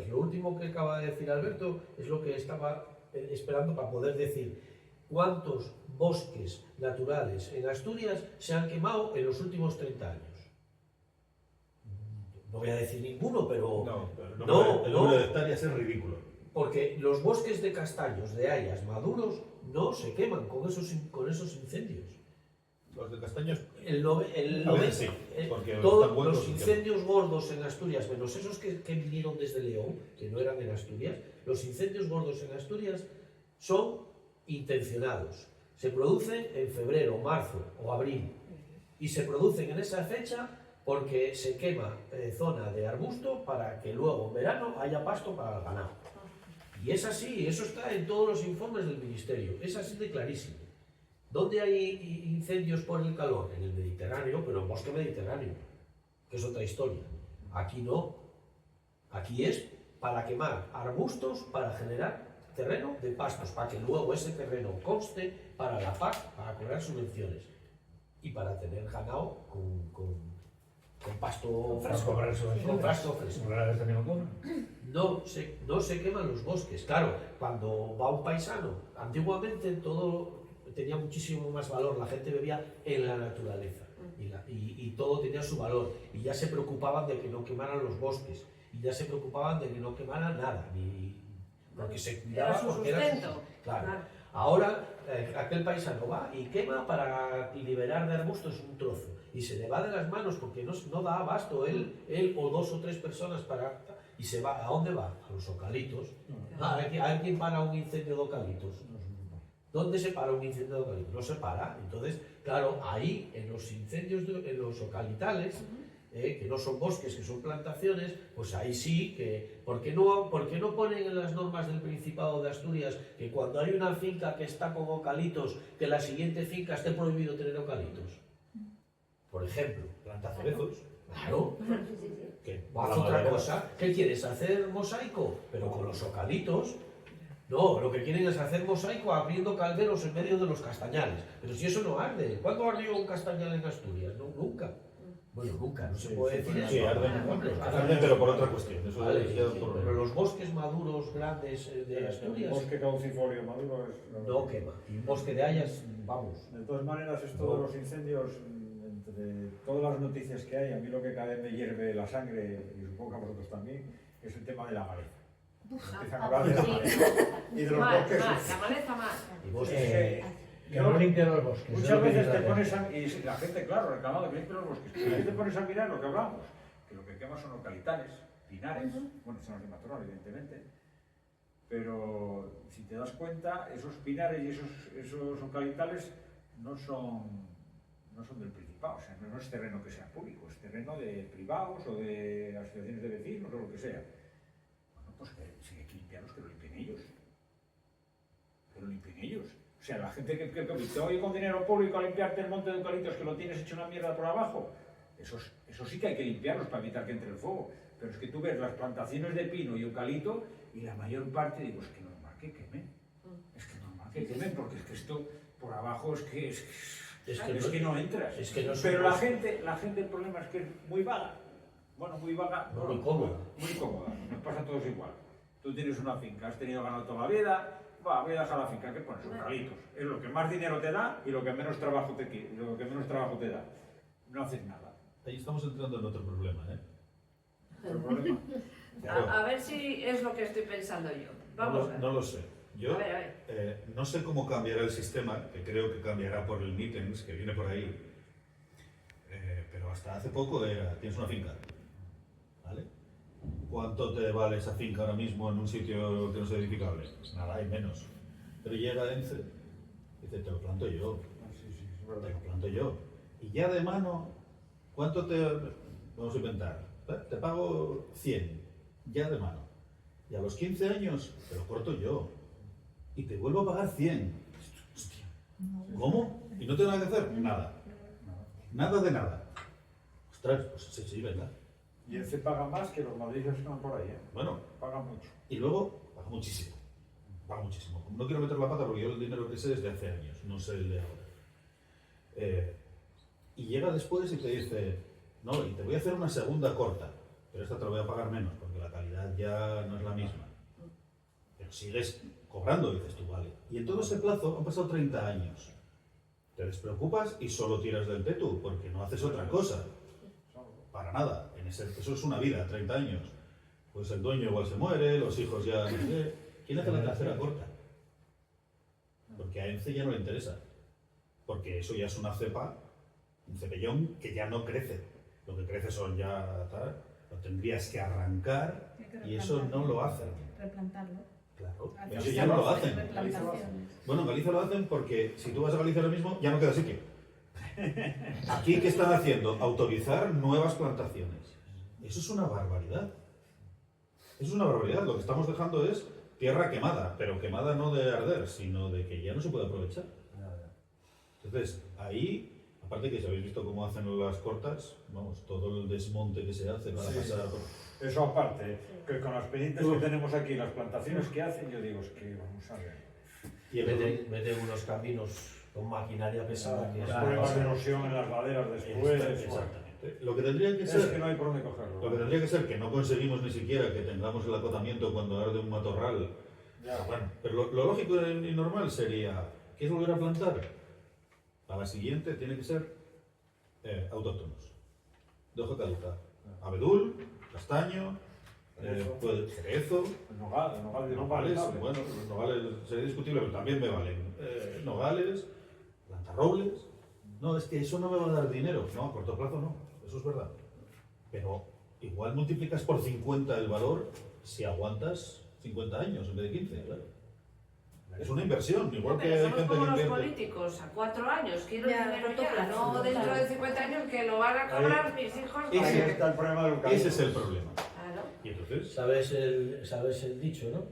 Lo último que acaba de decir Alberto es lo que estaba esperando para poder decir cuántos bosques naturales en Asturias se han quemado en los últimos 30 años. No voy a decir ninguno, pero... El número de hectáreas es ridículo. Porque los bosques de castaños, de hayas, maduros, no se queman con esos incendios. Los de castaños... Sí, porque todos los incendios gordos en Asturias, menos esos que vinieron desde León, que no eran en Asturias, los incendios gordos en Asturias son intencionados. Se producen en febrero, marzo o abril. Y se producen en esa fecha porque se quema zona de arbusto para que luego en verano haya pasto para el ganado. Y es así, eso está en todos los informes del Ministerio, es así de clarísimo. ¿Dónde hay incendios por el calor? En el Mediterráneo, pero en bosque mediterráneo, que es otra historia. Aquí no. Aquí es para quemar arbustos, para generar terreno de pastos, para que luego ese terreno conste para la PAC, para cobrar subvenciones y para tener ganado con pasto fresco. Con pasto fresco. No se queman los bosques. Claro, cuando va un paisano, antiguamente todo tenía muchísimo más valor, la gente vivía en la naturaleza y todo tenía su valor, y ya se preocupaban de que no quemaran los bosques, y ya se preocupaban de que no quemaran nada, porque se cuidaba, era su sustento. Claro. Ahora aquel paisano va y quema para liberar de arbustos un trozo, y se le va de las manos porque no da abasto él o 2 o 3 personas para... Y se va, ¿a dónde va? A los eucaliptos. A ver quién para un incendio de eucaliptos. ¿Dónde se para un incendio de eucaliptos? No se para. Entonces, claro, ahí en los incendios, en los eucalitales, que no son bosques, que son plantaciones, pues ahí sí que... ¿Por qué no ponen en las normas del Principado de Asturias que cuando hay una finca que está con eucaliptos, que la siguiente finca esté prohibido tener eucaliptos? Por ejemplo, Planta cerezos. Claro. Que O haz otra cosa. ¿Qué quieres? ¿Hacer mosaico? Pero con los eucaliptos. No, lo que quieren es hacer mosaico abriendo calderos en medio de los castañales. Pero si eso no arde. ¿Cuándo ardió un castañal en Asturias? No, nunca. Bueno, nunca, no se puede decir eso. Sí, arden, pero por otra cuestión. Eso Vale, por... pero los bosques maduros grandes de Asturias El bosque caducifolio maduro es... no quema. Y un bosque de hayas, vamos. De todas maneras, esto de los incendios, entre todas las noticias que hay, a mí lo que cada vez me hierve la sangre, y supongo que a vosotros también, es el tema de la maleza. Empiezan a hablar de la maleza y de los bosques. La maleza más. Y vos, Que no limpian los bosques. Muchas veces te pones a... Y la gente, claro, reclamando que limpien los bosques. Y te pones a mirar lo que hablamos, que lo que quema son eucalitales, pinares, bueno, son los de matorral, evidentemente, pero si te das cuenta, esos pinares y esos eucalitales no son del Principado, o sea, no es terreno que sea público, es terreno de privados o de asociaciones de vecinos o lo que sea. Bueno, pues si hay que limpiarlos, que lo limpien ellos. Que lo limpien ellos. O sea, la gente que te oye con dinero público a limpiarte el monte de eucaliptos que lo tienes hecho una mierda por abajo, eso sí que hay que limpiarlos para evitar que entre el fuego. Pero es que tú ves las plantaciones de pino y eucalipto y la mayor parte, digo, es que normal que quemen. Es que normal que quemen, porque es que esto por abajo es que no entras. Es que no pero la gente, el problema es que es muy vaga. Bueno, muy vaga. No, muy cómoda. Muy cómoda. Nos pasa a todos igual. Tú tienes una finca, has tenido ganado toda la vida. Voy a dejar la finca, ¿qué pones? Eucaliptos. Es lo que más dinero te da y lo que menos trabajo te da. No haces nada. Ahí estamos entrando en otro problema, ¿eh? Otro problema. A ver si es lo que estoy pensando yo. Vamos a ver. No lo sé. Yo A ver. no sé cómo cambiará el sistema, que creo que cambiará por el Mittens, que viene por ahí. Pero hasta hace poco tienes una finca, ¿vale? ¿Cuánto te vale esa finca ahora mismo en un sitio que no sea edificable? Nada, hay menos. Pero llega Ence y dice, te lo planto yo. Te lo planto yo. Y ya de mano, ¿cuánto te... Vamos a inventar. Te pago 100, ya de mano. Y a los 15 años te lo corto yo. Y te vuelvo a pagar 100. Hostia. ¿Cómo? ¿Y no tengo nada que hacer? Nada. Nada de nada. Ostras, pues sí, ¿verdad? Y ese paga más que los madrileños que van por ahí, ¿eh? Bueno. Paga mucho. Y luego, paga muchísimo. Paga muchísimo. No quiero meter la pata porque yo el dinero que sé es de hace años, no sé el de ahora. Y llega después y te dice, no, y te voy a hacer una segunda corta, pero esta te la voy a pagar menos porque la calidad ya no es la misma. Pero sigues cobrando, dices tú, vale. Y en todo ese plazo han pasado 30 años. Te despreocupas y solo tiras del tetu porque no haces otra cosa. Para nada. Eso es una vida, 30 años. Pues el dueño igual se muere, los hijos ya no sé. ¿Quién hace la tercera corta? Porque a Ence ya no le interesa. Porque eso ya es una cepa, un cepellón que ya no crece. Lo que crece son ya tal, lo tendrías que arrancar y eso no lo hacen. Replantarlo. Claro, eso ya no lo hacen. Bueno, en Galicia lo hacen porque si tú vas a Galicia ahora mismo ya no queda sitio. Aquí, ¿qué están haciendo? Autorizar nuevas plantaciones. Eso es una barbaridad. Eso es una barbaridad. Lo que estamos dejando es tierra quemada, pero quemada no de arder, sino de que ya no se puede aprovechar. Entonces, ahí, aparte que si habéis visto cómo hacen las cortas, vamos, todo el desmonte que se hace para pasar... Eso aparte, que con las pendientes que tenemos aquí, las plantaciones que hacen, yo digo, es que vamos a ver. Y meten unos caminos con maquinaria pesada que Los problemas de erosión en las laderas después. Exactamente. Lo que tendría que ser... Es que no hay por dónde cogerlo. Lo que tendría que ser que no conseguimos ni siquiera que tengamos el acotamiento cuando arde un matorral. Ya. Bueno, pero lo lógico y normal sería, ¿quieres volver a plantar? Para la siguiente tiene que ser autóctonos, de hoja caduca. Abedul, castaño, cerezo, nogales, bueno, los nogales sería discutible, pero también me valen. Nogales, plantarrobles. No, es que eso no me va a dar dinero. No, a corto plazo no, eso es verdad. Pero igual multiplicas por 50 el valor si aguantas 50 años en vez de 15, claro. Es una inversión, igual que hay somos gente como que los invierte. políticos, a 4 años, quiero Ya, dinero corto ya, plazo, no dentro claro. de 50 años que lo van a cobrar mis hijos. Ese Ahí porque- está el problema del Ese es el problema. Claro. Y entonces, ¿Sabes el dicho, no?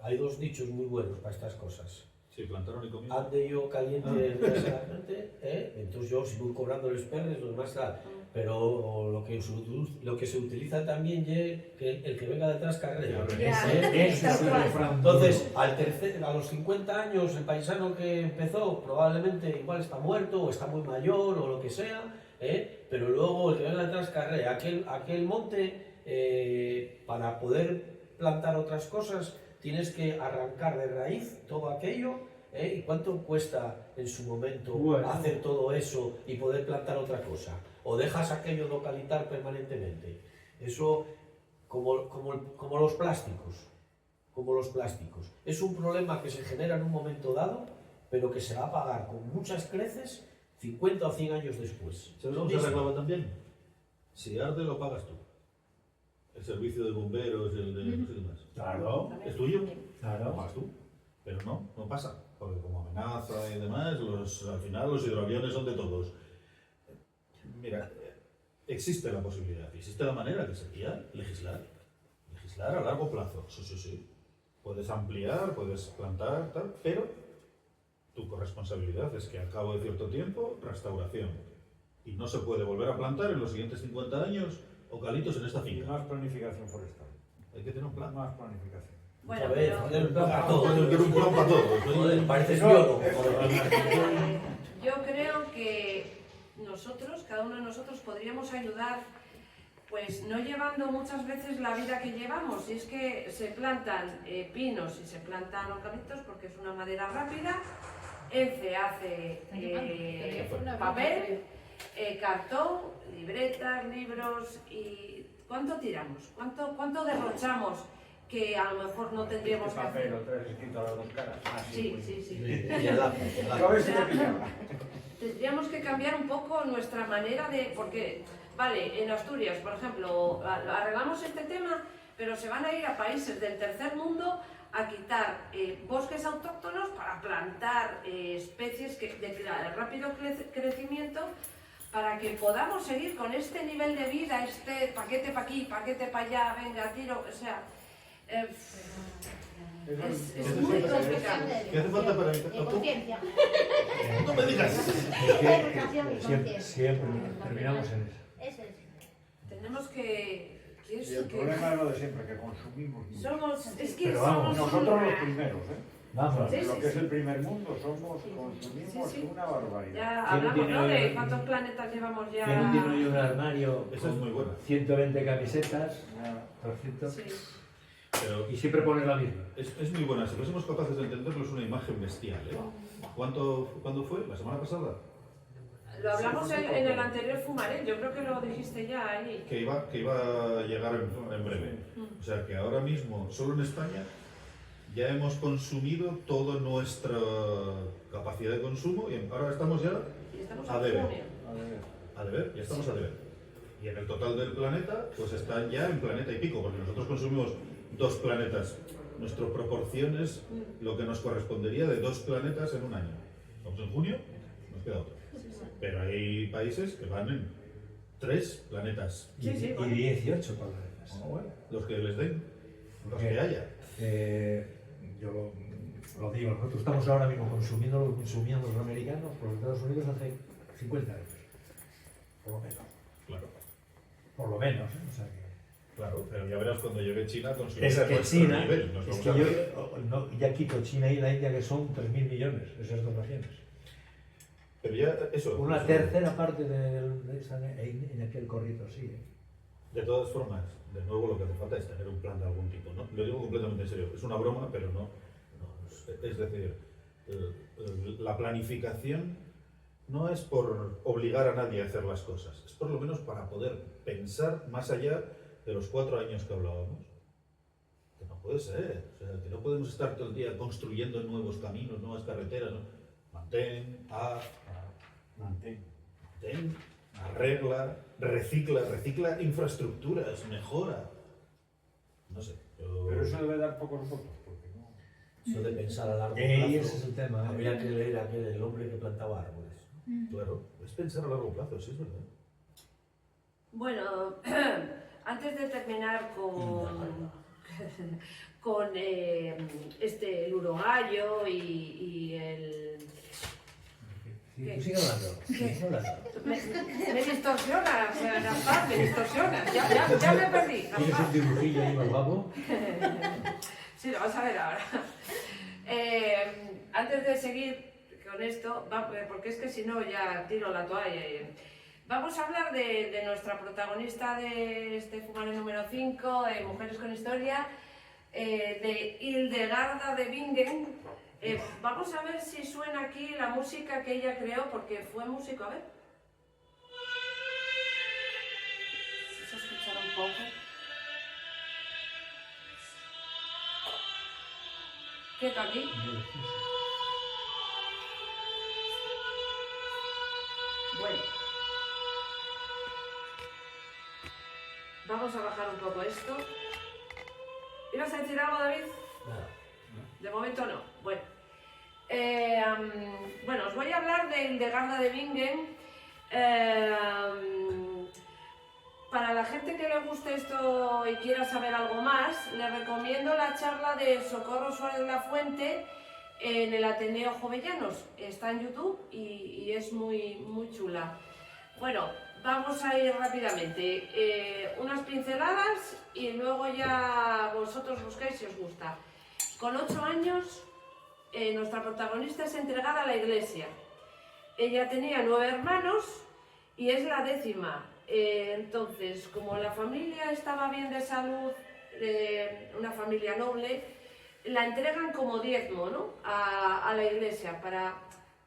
Hay dos dichos muy buenos para estas cosas. si plantaron y comieron. Ande yo caliente desgraciadamente, entonces yo si voy cobrando los perros, lo demás tal. Pero lo que se utiliza también es que el que venga detrás carrera. Eso es un refrán. Entonces, a los 50 años, el paisano que empezó probablemente igual está muerto o está muy mayor o lo que sea, pero luego el que venga detrás carrera. Aquel monte, para poder plantar otras cosas, tienes que arrancar de raíz todo aquello. ¿Y cuánto cuesta en su momento hacer todo eso y poder plantar otra cosa? ¿O dejas aquello localizar permanentemente? Eso, como los plásticos. Como los plásticos. Es un problema que se genera en un momento dado, pero que se va a pagar con muchas creces 50 o 100 años después. ¿Sabes cómo se arreglaba también? Si arde lo pagas tú. El servicio de bomberos, el de no sé qué más. Claro, ¿Es tuyo? Lo claro. pagas tú. Pero no pasa. Porque como amenaza y demás, al final los hidroaviones son de todos. Mira, existe la posibilidad, existe la manera que sería legislar. Legislar a largo plazo, sí. Puedes ampliar, puedes plantar, tal, pero tu corresponsabilidad es que al cabo de cierto tiempo, restauración. Y no se puede volver a plantar en los siguientes 50 años eucalitos en esta Y finca. más planificación forestal. Hay que tener un plan. Más planificación. Bueno, Joder, pero joder, un plan para todo. Yo quiero un plan para todos. Joder, pareces biólogo. yo creo que nosotros, cada uno de nosotros, podríamos ayudar, pues no llevando muchas veces la vida que llevamos. Y es que se plantan pinos y se plantan eucaliptos porque es una madera rápida. Ence hace papel, cartón, libretas, libros y ¿cuánto tiramos? ¿Cuánto derrochamos que a lo mejor no tendríamos que hacer? Papel o 3 escrito a las dos caras. Sí. Y el lápiz. A ver si te pillaba. Tendríamos que cambiar un poco nuestra manera de... Porque, vale, en Asturias, por ejemplo, arreglamos este tema, pero se van a ir a países del tercer mundo a quitar bosques autóctonos para plantar especies de rápido crecimiento, para que podamos seguir con este nivel de vida, este paquete para aquí, paquete para allá, venga, tiro, o sea, es muy complicado. ¿Qué hace falta para Conciencia. No me digas. Educación y conciencia. Siempre terminamos en eso. Eso es. Tenemos que... Y el problema es lo de siempre, que consumimos mucho. Somos, es que Pero vamos, somos Nosotros los primeros, ¿eh? Vamos. Sí, Lo sí, que es sí. el primer mundo, consumimos Sí, sí. una barbaridad. Ya ¿Quién hablamos, ¿no? tiene- De cuántos planetas llevamos ya. ¿Quién tiene hoy un armario Esa es muy buena. 120 camisetas, 200, Sí. Pero y siempre pones la misma? es muy buena. Si fuésemos capaces de entenderlo, es una imagen bestial. ¿Eh? ¿Cuándo fue? ¿La semana pasada? Lo hablamos en el anterior Fumaré, yo creo que lo dijiste ya ahí. Que iba a llegar en breve. O sea que ahora mismo, solo en España, ya hemos consumido toda nuestra capacidad de consumo y ahora estamos ya Y estamos a en deber. junio. A deber, ya estamos a deber. Y en el total del planeta, pues está ya en planeta y pico, porque nosotros consumimos 2 planetas. Nuestra proporción es lo que nos correspondería de 2 planetas en un año. Estamos en junio, nos queda otro. Pero hay países que van en 3 planetas. Y, Sí, sí, y bueno. 18 planetas. Los que les den, los que haya. Yo lo digo, nosotros estamos ahora mismo consumiendo los americanos por los Estados Unidos hace 50 años. Por lo menos. Claro, Por lo menos, ¿eh? O sea que... claro, pero ya verás cuando llegue China a consumir Es a que nuestro China, nivel. Nos es vamos que a yo reír. ya quito China y la India, que son 3.000 millones, esas 2 naciones. Pero ya eso. Una eso. tercera parte de esa, en aquel corrito, sí. ¿eh? De todas formas, de nuevo lo que hace falta es tener un plan de algún tipo, ¿no? Lo digo completamente en serio. Es una broma, pero no. Es decir, la planificación no es por obligar a nadie a hacer las cosas, es por lo menos para poder pensar más allá de los 4 años que hablábamos. Que no puede ser, o sea, que no podemos estar todo el día construyendo nuevos caminos, nuevas carreteras, ¿no? Mantén, arregla, recicla infraestructuras, mejora. No sé. Pero eso debe dar pocos votos, porque no... Eso de pensar a largo Ese plazo, es el tema, ¿eh? habría que leer aquel el hombre que plantaba árboles. Claro, es pensar a largo plazo, sí es verdad. Bueno, antes de terminar con el urogallo y el... Sí, tú sigue hablando. Sigue hablando. Me distorsionas, Gaspar, me distorsionas. Ya me perdí, ¿Tienes un Gaspar. dibujillo ahí más guapo? Sí, lo vas a ver ahora. Antes de seguir con esto, porque es que si no ya tiro la toalla. Vamos a hablar de nuestra protagonista de este Fumaré número 5, de Mujeres con Historia, de Hildegarda de Bingen. Vamos a ver si suena aquí la música que ella creó, porque fue músico, a ver. Vamos a escuchar un poco. Quieto aquí. Bueno. Vamos a bajar un poco esto. ¿Ibas a decir algo, David? Nada. De momento no. Bueno. Bueno, os voy a hablar de Hildegarda de Bingen. Para la gente que le guste esto y quiera saber algo más, les recomiendo la charla de Socorro Suárez La Fuente en el Ateneo Jovellanos. Está en YouTube y es muy chula. Bueno, vamos a ir rápidamente. Unas pinceladas y luego ya vosotros buscáis si os gusta. Con 8 años, nuestra protagonista es entregada a la iglesia. Ella tenía 9 hermanos y es la 10ª. Entonces, como la familia estaba bien de salud, una familia noble, la entregan como diezmo, ¿no? a la iglesia, para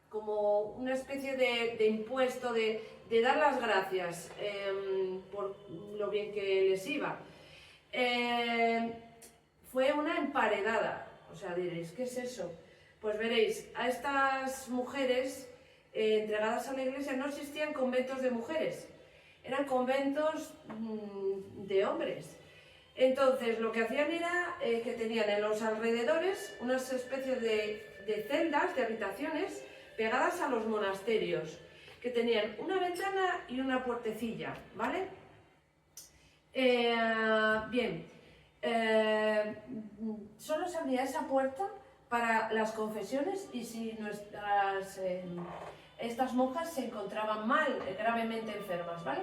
como una especie de impuesto, de dar las gracias por lo bien que les iba. Fue una emparedada. O sea, diréis, ¿qué es eso? Pues veréis, a estas mujeres entregadas a la iglesia no existían conventos de mujeres, eran conventos de hombres. Entonces, lo que hacían era que tenían en los alrededores unas especies de celdas, de habitaciones, pegadas a los monasterios, que tenían una ventana y una puertecilla, ¿vale? Bien, solo se abría esa puerta para las confesiones y si estas monjas se encontraban mal, gravemente enfermas, ¿vale?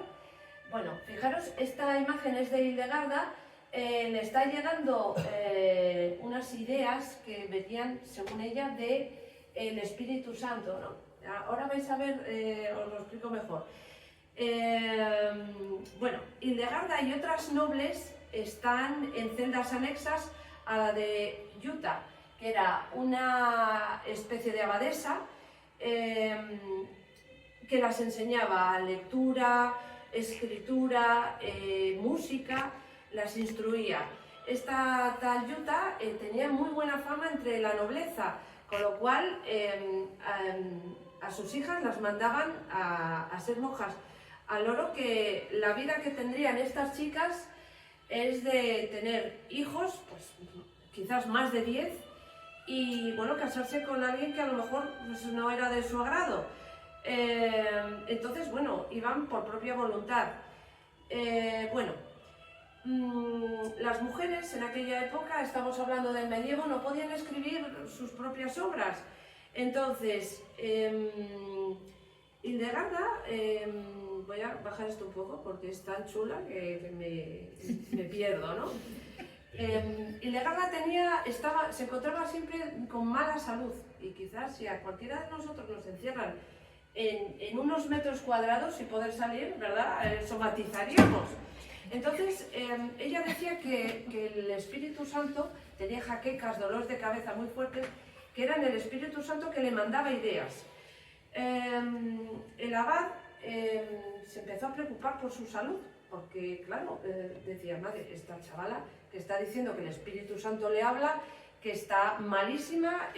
Bueno, fijaros, esta imagen es de Hildegarda, le está llegando unas ideas que venían, según ella, del Espíritu Santo, ¿no? Ahora vais a ver, os lo explico mejor. Bueno, Hildegarda y otras nobles están en celdas anexas a la de Jutta, que era una especie de abadesa que las enseñaba lectura, escritura, música, las instruía. Esta tal Jutta tenía muy buena fama entre la nobleza, con lo cual a sus hijas las mandaban a ser monjas. Al oro que la vida que tendrían estas chicas es de tener hijos, pues quizás más de 10, y bueno, casarse con alguien que a lo mejor pues, no era de su agrado. Entonces, bueno, iban por propia voluntad. Bueno, las mujeres en aquella época, estamos hablando del medievo, no podían escribir sus propias obras. Entonces, Hildegarda, voy a bajar esto un poco porque es tan chula que me pierdo, ¿no? Hildegarda se encontraba siempre con mala salud y quizás si a cualquiera de nosotros nos encierran en unos metros cuadrados sin poder salir, ¿verdad? Somatizaríamos. Entonces, ella decía que el Espíritu Santo tenía jaquecas, dolores de cabeza muy fuertes, que eran el Espíritu Santo que le mandaba ideas. El abad se empezó a preocupar por su salud, porque, claro, decía, madre, esta chavala que está diciendo que el Espíritu Santo le habla, que está malísima,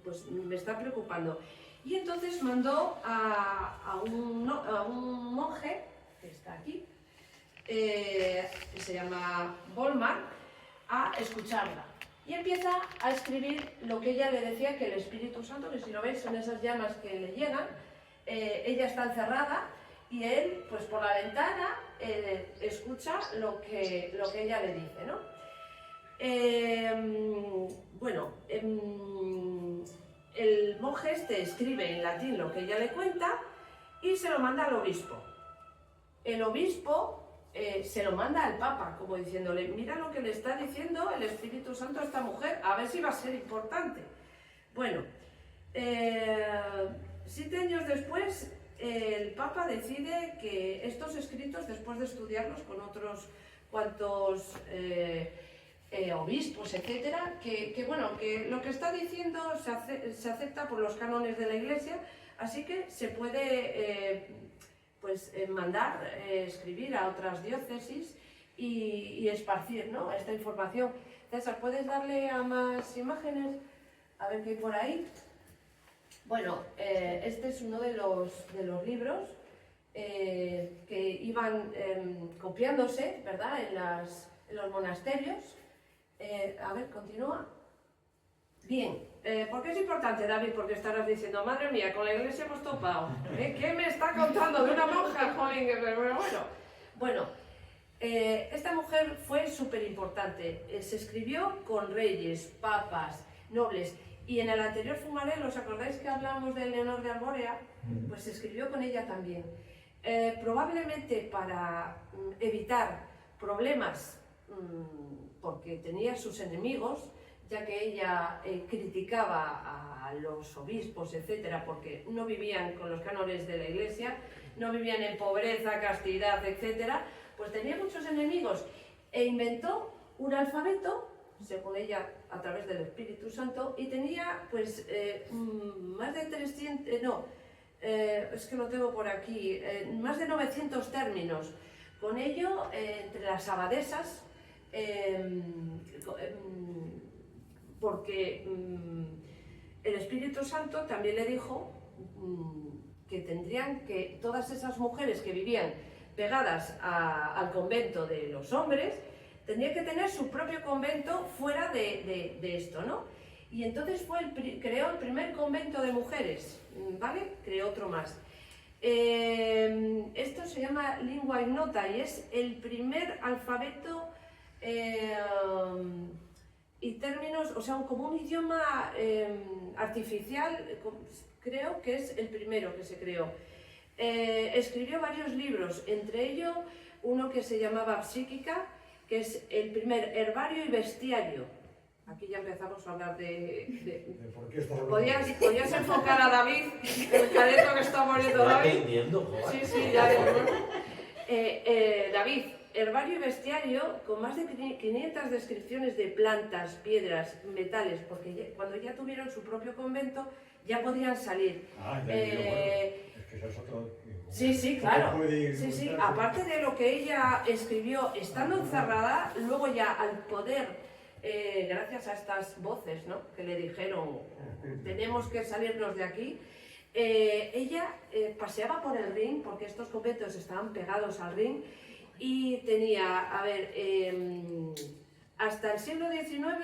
pues me está preocupando. Y entonces mandó a un monje, que está aquí, que se llama Volmar, a escucharla. Y empieza a escribir lo que ella le decía que el Espíritu Santo, que si lo veis son esas llamas que le llegan, ella está encerrada y él, pues por la ventana, escucha lo que ella le dice, ¿no? Bueno, el monje este escribe en latín lo que ella le cuenta y se lo manda al obispo. El obispo se lo manda al Papa, como diciéndole, mira lo que le está diciendo el Espíritu Santo a esta mujer, a ver si va a ser importante. Bueno, 7 años después, el Papa decide que estos escritos, después de estudiarlos con otros cuantos obispos, etcétera, que bueno, que lo que está diciendo se acepta por los cánones de la Iglesia, así que se puede mandar escribir a otras diócesis y esparcir, ¿no?, esta información. César, ¿puedes darle a más imágenes? A ver qué hay por ahí. Bueno, este es uno de los libros que iban copiándose, ¿verdad?, en los monasterios. A ver, continúa. Bien, ¿por qué es importante, David? Porque estarás diciendo, madre mía, con la Iglesia hemos topado. ¿Qué me está contando de una monja? Jolín, bueno, esta mujer fue súper importante. Se escribió con reyes, papas, nobles. Y en el anterior Fumarel, ¿os acordáis que hablamos de Leonor de Arborea? Pues se escribió con ella también. Probablemente para evitar problemas, porque tenía sus enemigos, ya que ella criticaba a los obispos, etcétera, porque no vivían con los cánones de la Iglesia, no vivían en pobreza, castidad, etcétera, pues tenía muchos enemigos e inventó un alfabeto, según ella, a través del Espíritu Santo, y tenía pues más de 300, es que lo tengo por aquí, más de 900 términos. Con ello, entre las abadesas, porque el Espíritu Santo también le dijo que tendrían que, todas esas mujeres que vivían pegadas al convento de los hombres, tendría que tener su propio convento fuera de esto, ¿no? Y entonces creó el primer convento de mujeres, ¿vale? Creó otro más. Esto se llama lingua ignota y es el primer alfabeto y términos, o sea, como un idioma artificial, creo que es el primero que se creó. Escribió varios libros, entre ellos uno que se llamaba Psíquica, que es el primer herbario y bestiario. Aquí ya empezamos a hablar de ¿Por qué estás hablando? ¿Podías enfocar a David, el careto que está poniendo Estoy David? aprendiendo, joder. Sí, sí, ya digo. David, herbario y bestiario con más de 500 descripciones de plantas, piedras, metales, porque cuando ya tuvieron su propio convento ya podían salir. Es que eso es otro... Sí, sí, claro. Sí, sí. Aparte de lo que ella escribió estando encerrada, luego ya al poder, gracias a estas voces, ¿no?, que le dijeron, tenemos que salirnos de aquí, ella paseaba por el Rin, porque estos conventos estaban pegados al Rin, y tenía, a ver, hasta el siglo XIX,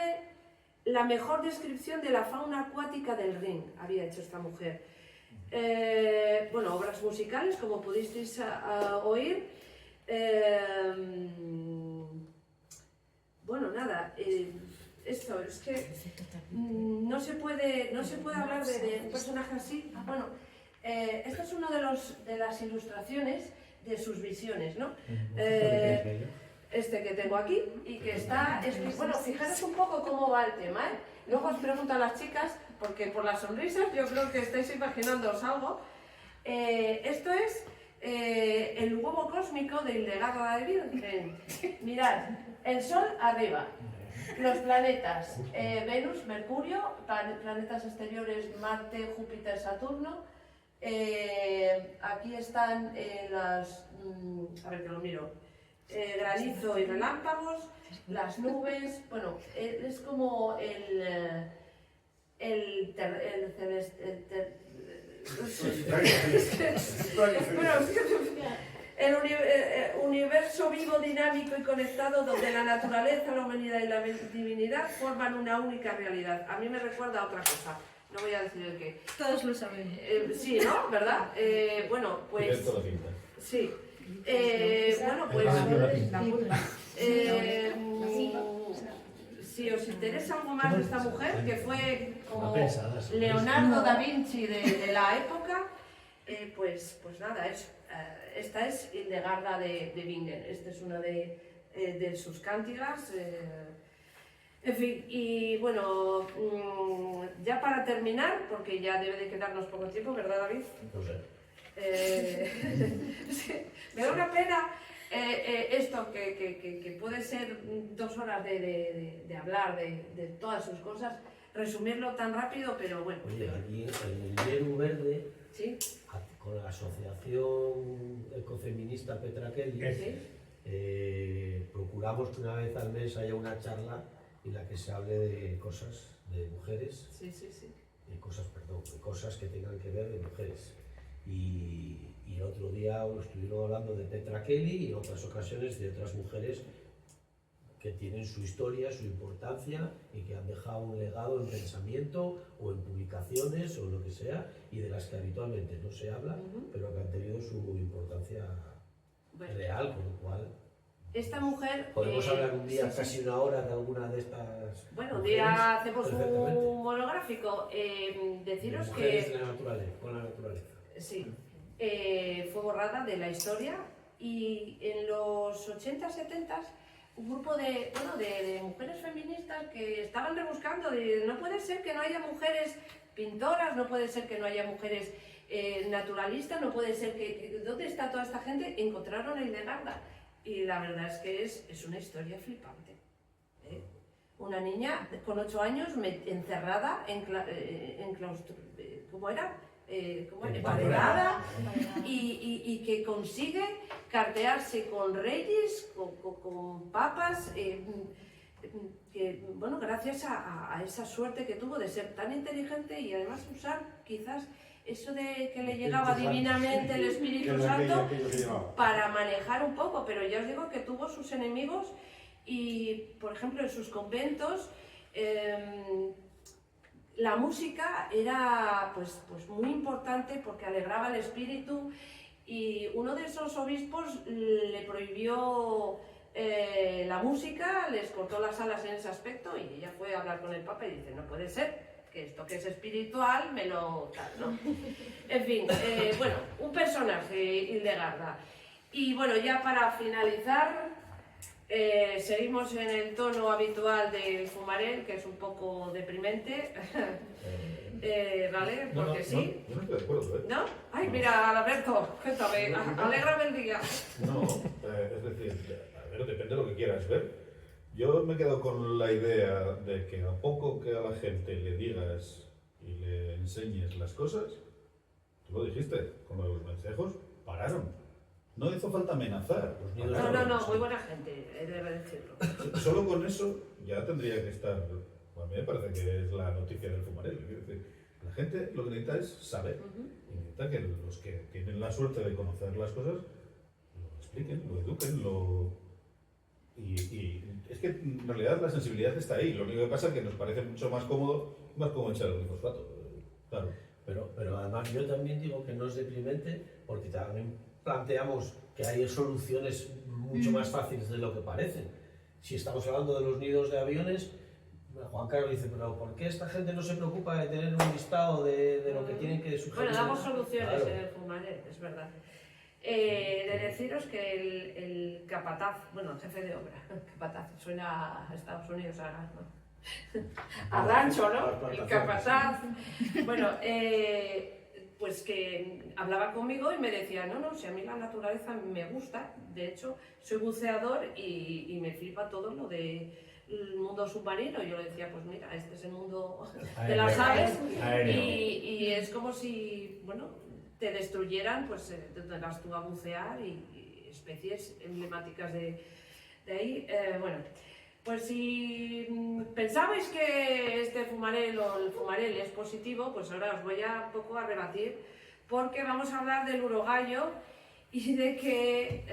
la mejor descripción de la fauna acuática del Rin había hecho esta mujer. Bueno, obras musicales, como pudisteis oír. Bueno, nada, esto es que no se puede hablar de un personaje así. Bueno, esto es uno de las ilustraciones de sus visiones, ¿no? Este que tengo aquí y que está... bueno, fijaros un poco cómo va el tema, ¿eh? Luego os pregunto a las chicas, porque por las sonrisas yo creo que estáis imaginándoos algo. Esto es el huevo cósmico de Hildegarda de Bingen. Mirad, el Sol arriba, los planetas, Venus, Mercurio, planetas exteriores, Marte, Júpiter, Saturno. Aquí están las... a ver que lo miro. Granizo y relámpagos, las nubes, bueno, es como el universo vivo, dinámico y conectado donde la naturaleza, la humanidad y la divinidad forman una única realidad. A mí me recuerda a otra cosa, no voy a decir el qué. Todos lo sabemos. Sí, ¿no? ¿Verdad? Bueno, pues... Tienes toda pinta. Sí. Bueno, pues... si os interesa algo más de esta mujer, que fue como Leonardo da Vinci de la época, pues nada, esta es Hildegarda de Bingen. Esta es una de sus cántigas. En fin, y bueno, ya para terminar, porque ya debe de quedarnos poco tiempo, ¿verdad, David? No sé. Me da una pena esto que puede ser 2 horas de hablar de todas sus cosas, resumirlo tan rápido, pero bueno. Oye, aquí en el Yeru Verde, ¿sí?, con la asociación ecofeminista Petra Kelly, ¿sí?, procuramos que una vez al mes haya una charla en la que se hable de cosas de mujeres, sí, sí, sí, de cosas que tengan que ver de mujeres. Y el otro día estuvieron hablando de Petra Kelly y en otras ocasiones de otras mujeres que tienen su historia, su importancia y que han dejado un legado en pensamiento o en publicaciones o lo que sea, y de las que habitualmente no se habla, pero que han tenido su importancia real, con lo cual... Esta mujer... Podemos hablar un día, casi una hora, de alguna de estas... Bueno, un día hacemos un monográfico. Deciros que... con la naturaleza. Sí, fue borrada de la historia, y en los 80, 70 un grupo de mujeres feministas que estaban rebuscando, no puede ser que no haya mujeres pintoras, no puede ser que no haya mujeres naturalistas, no puede ser que... ¿Dónde está toda esta gente? Encontraron a Hildegarda, y la verdad es que es una historia flipante. Una niña con 8 años encerrada en claustro... ¿Cómo era? Emparedada, y que consigue cartearse con reyes, con papas, que, bueno, gracias a esa suerte que tuvo de ser tan inteligente y además usar quizás eso de que le llegaba divinamente el Espíritu Santo para manejar un poco, pero ya os digo que tuvo sus enemigos y, por ejemplo, en sus conventos la música era pues muy importante porque alegraba el espíritu, y uno de esos obispos le prohibió la música, les cortó las alas en ese aspecto, y ella fue a hablar con el Papa y dice, no puede ser, que esto que es espiritual me lo tal, ¿no? En fin, bueno, un personaje, Hildegarda. Y bueno, ya para finalizar, seguimos en el tono habitual del Fumarel, que es un poco deprimente, ¿vale? Porque sí. Yo no estoy de acuerdo, ¿eh? ¿No? Ay, mira, Alberto, cuéntame, alégrame el día. No, es decir, a ver, depende de lo que quieras ver. Yo me he quedado con la idea de que a poco que a la gente le digas y le enseñes las cosas, tú lo dijiste, con los consejos, pararon. No hizo falta amenazar. No, muy buena gente, debe decirlo. Solo con eso ya tendría que estar. A mí me parece que es la noticia del Fumarel. Es decir, la gente lo que necesita es saber. Y necesita que los que tienen la suerte de conocer las cosas lo expliquen, lo eduquen, Y es que en realidad la sensibilidad está ahí. Lo único que pasa es que nos parece mucho más cómodo echar el glifosfato. Claro. Pero además yo también digo que no es deprimente, porque también planteamos que hay soluciones mucho más fáciles de lo que parecen. Si estamos hablando de los nidos de aviones, Juan Carlos dice, pero ¿por qué esta gente no se preocupa de tener un listado de lo que tienen que sugerir? Bueno, damos soluciones Claro. en el Fumarel, es verdad. De deciros que el capataz, bueno, el jefe de obra, capataz, suena a Estados Unidos, a rancho, ¿no? El capataz. Bueno, pues que hablaba conmigo y me decía, no, si a mí la naturaleza me gusta, de hecho, soy buceador y me flipa todo lo del mundo submarino. Yo le decía, pues mira, este es el mundo de las aves, y es como si, bueno, te destruyeran, pues te tendrás tú a bucear y especies emblemáticas de ahí. Bueno, pues si pensabais que este Fumarel o el Fumarel es positivo, pues ahora os voy a un poco a rebatir, porque vamos a hablar del urogallo y de que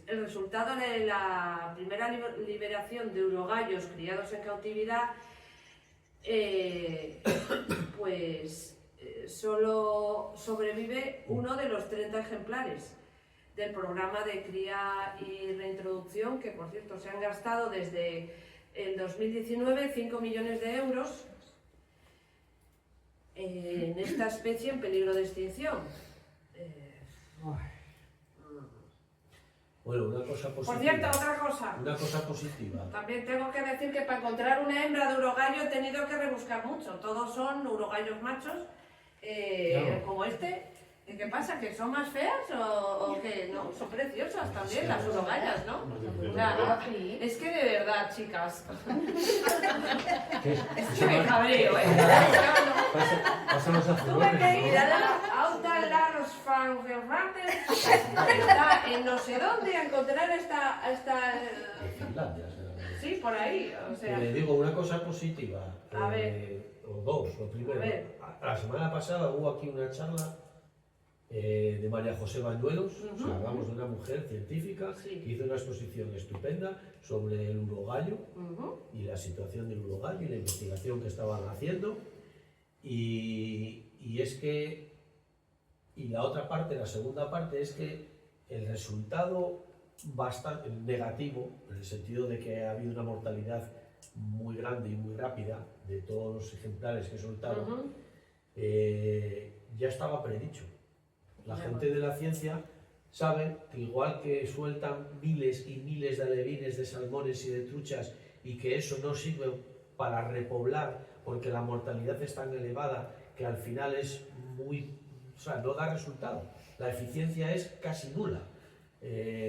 el resultado de la primera liberación de urogallos criados en cautividad, pues solo sobrevive uno de los 30 ejemplares del programa de cría y reintroducción, que por cierto se han gastado desde el 2019 5 millones de euros en esta especie en peligro de extinción. Bueno, una cosa positiva. Por cierto, otra cosa. Una cosa positiva. También tengo que decir que para encontrar una hembra de urogallo he tenido que rebuscar mucho. Todos son urogallos machos, Claro. como este. ¿Y qué pasa? ¿Que son más feas o qué? No, son preciosas también las urogallas, ¿no? Claro. Es que de verdad, chicas. Es que me cabreo, ¿eh? Pásanos a Tuve que ir a la Autalars Fangerrates, está en no sé dónde, a encontrar esta De Finlandia, será. sí, por ahí, o sea. Le digo una cosa positiva. A ver. O dos. Lo primero, A ver. la semana pasada hubo aquí una charla de María José Bañuelos. O sea, hablamos de una mujer científica Sí. que hizo una exposición estupenda sobre el urogallo y la situación del urogallo y la investigación que estaban haciendo. Y es que, y la otra parte, la segunda parte, es que el resultado bastante negativo, en el sentido de que ha habido una mortalidad muy grande y muy rápida de todos los ejemplares que soltaron, ya estaba predicho. La gente de la ciencia sabe que igual que sueltan miles y miles de alevines, de salmones y de truchas, y que eso no sirve para repoblar porque la mortalidad es tan elevada que al final es muy, o sea, no da resultado. La eficiencia es casi nula.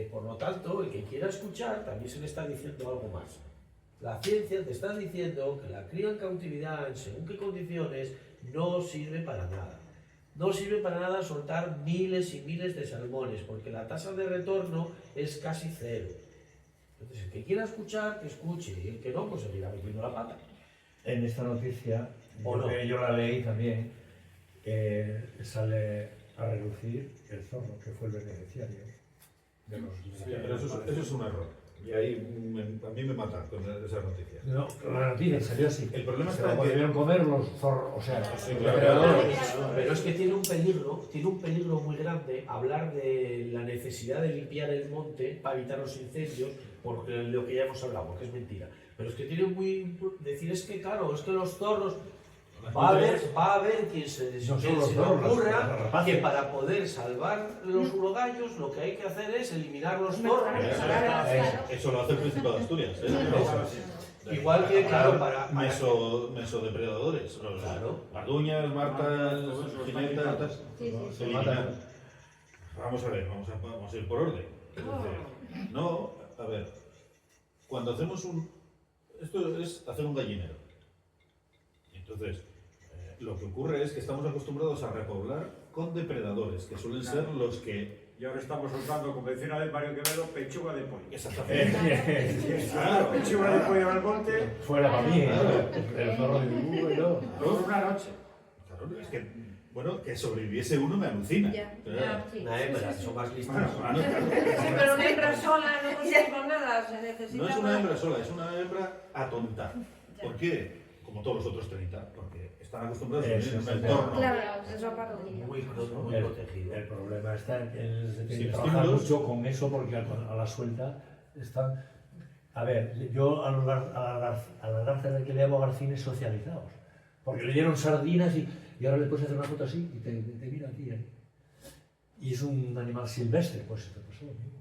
Por lo tanto, el que quiera escuchar también se le está diciendo algo más. La ciencia te está diciendo que la cría en cautividad, en según qué condiciones, no sirve para nada. No sirve para nada soltar miles y miles de salmones, porque la tasa de retorno es casi cero. Entonces, el que quiera escuchar, que escuche, y el que no, pues seguirá metiendo la pata. En esta noticia, ¿O no? yo la leí también, que sale a relucir el zorro, que fue el beneficiario de los... Pero eso es un error. Y ahí a mí me matan con esas noticias. No, la noticia salió así. El problema Se está lo en que... pudieron comer los zorros, o sea, Sí, los claro, depredadores. Pero es que tiene un peligro muy grande hablar de la necesidad de limpiar el monte para evitar los incendios, porque lo que ya hemos hablado, porque es mentira. Pero es que tiene decir es que claro, es que los zorros va a haber quien se le ocurra que para poder salvar los urogallos lo que hay que hacer es eliminar los zorros. Eso lo hace el Principado de Asturias. Igual que, claro, para mesodepredadores. Claro. Arduñas, martas, jinetas, se eliminan. Vamos a ver, vamos a ir por orden. No, a ver, cuando hacemos esto es hacer un gallinero. Entonces, lo que ocurre es que estamos acostumbrados a repoblar con depredadores, que suelen ser los que... Y ahora estamos soltando, como decía una vez Mario Quevedo, pechuga de pollo. Exactamente. Claro, pechuga de pollo al monte. Fuera para mí, el zorro de Bilbao y no. Por una noche. Claro, es que, bueno, que sobreviviese uno me alucina. Sí. Una hembra, son más listas. Sí, pero una hembra sola no consigue con nada, se necesita... No es una hembra sola, es una hembra atonta. ¿Por qué? Como todos los otros 30, porque están acostumbrados a vivir en un entorno. Claro, eso aparte. Muy protegido. El problema está en que se tiene Sí, que trabajar estímulos. mucho con eso porque a la suelta están... A ver, yo a la garza que le llamo garcines socializados, porque le dieron sardinas y ahora le puedes hacer una foto así y te mira aquí. Y es un animal silvestre, pues lo mismo.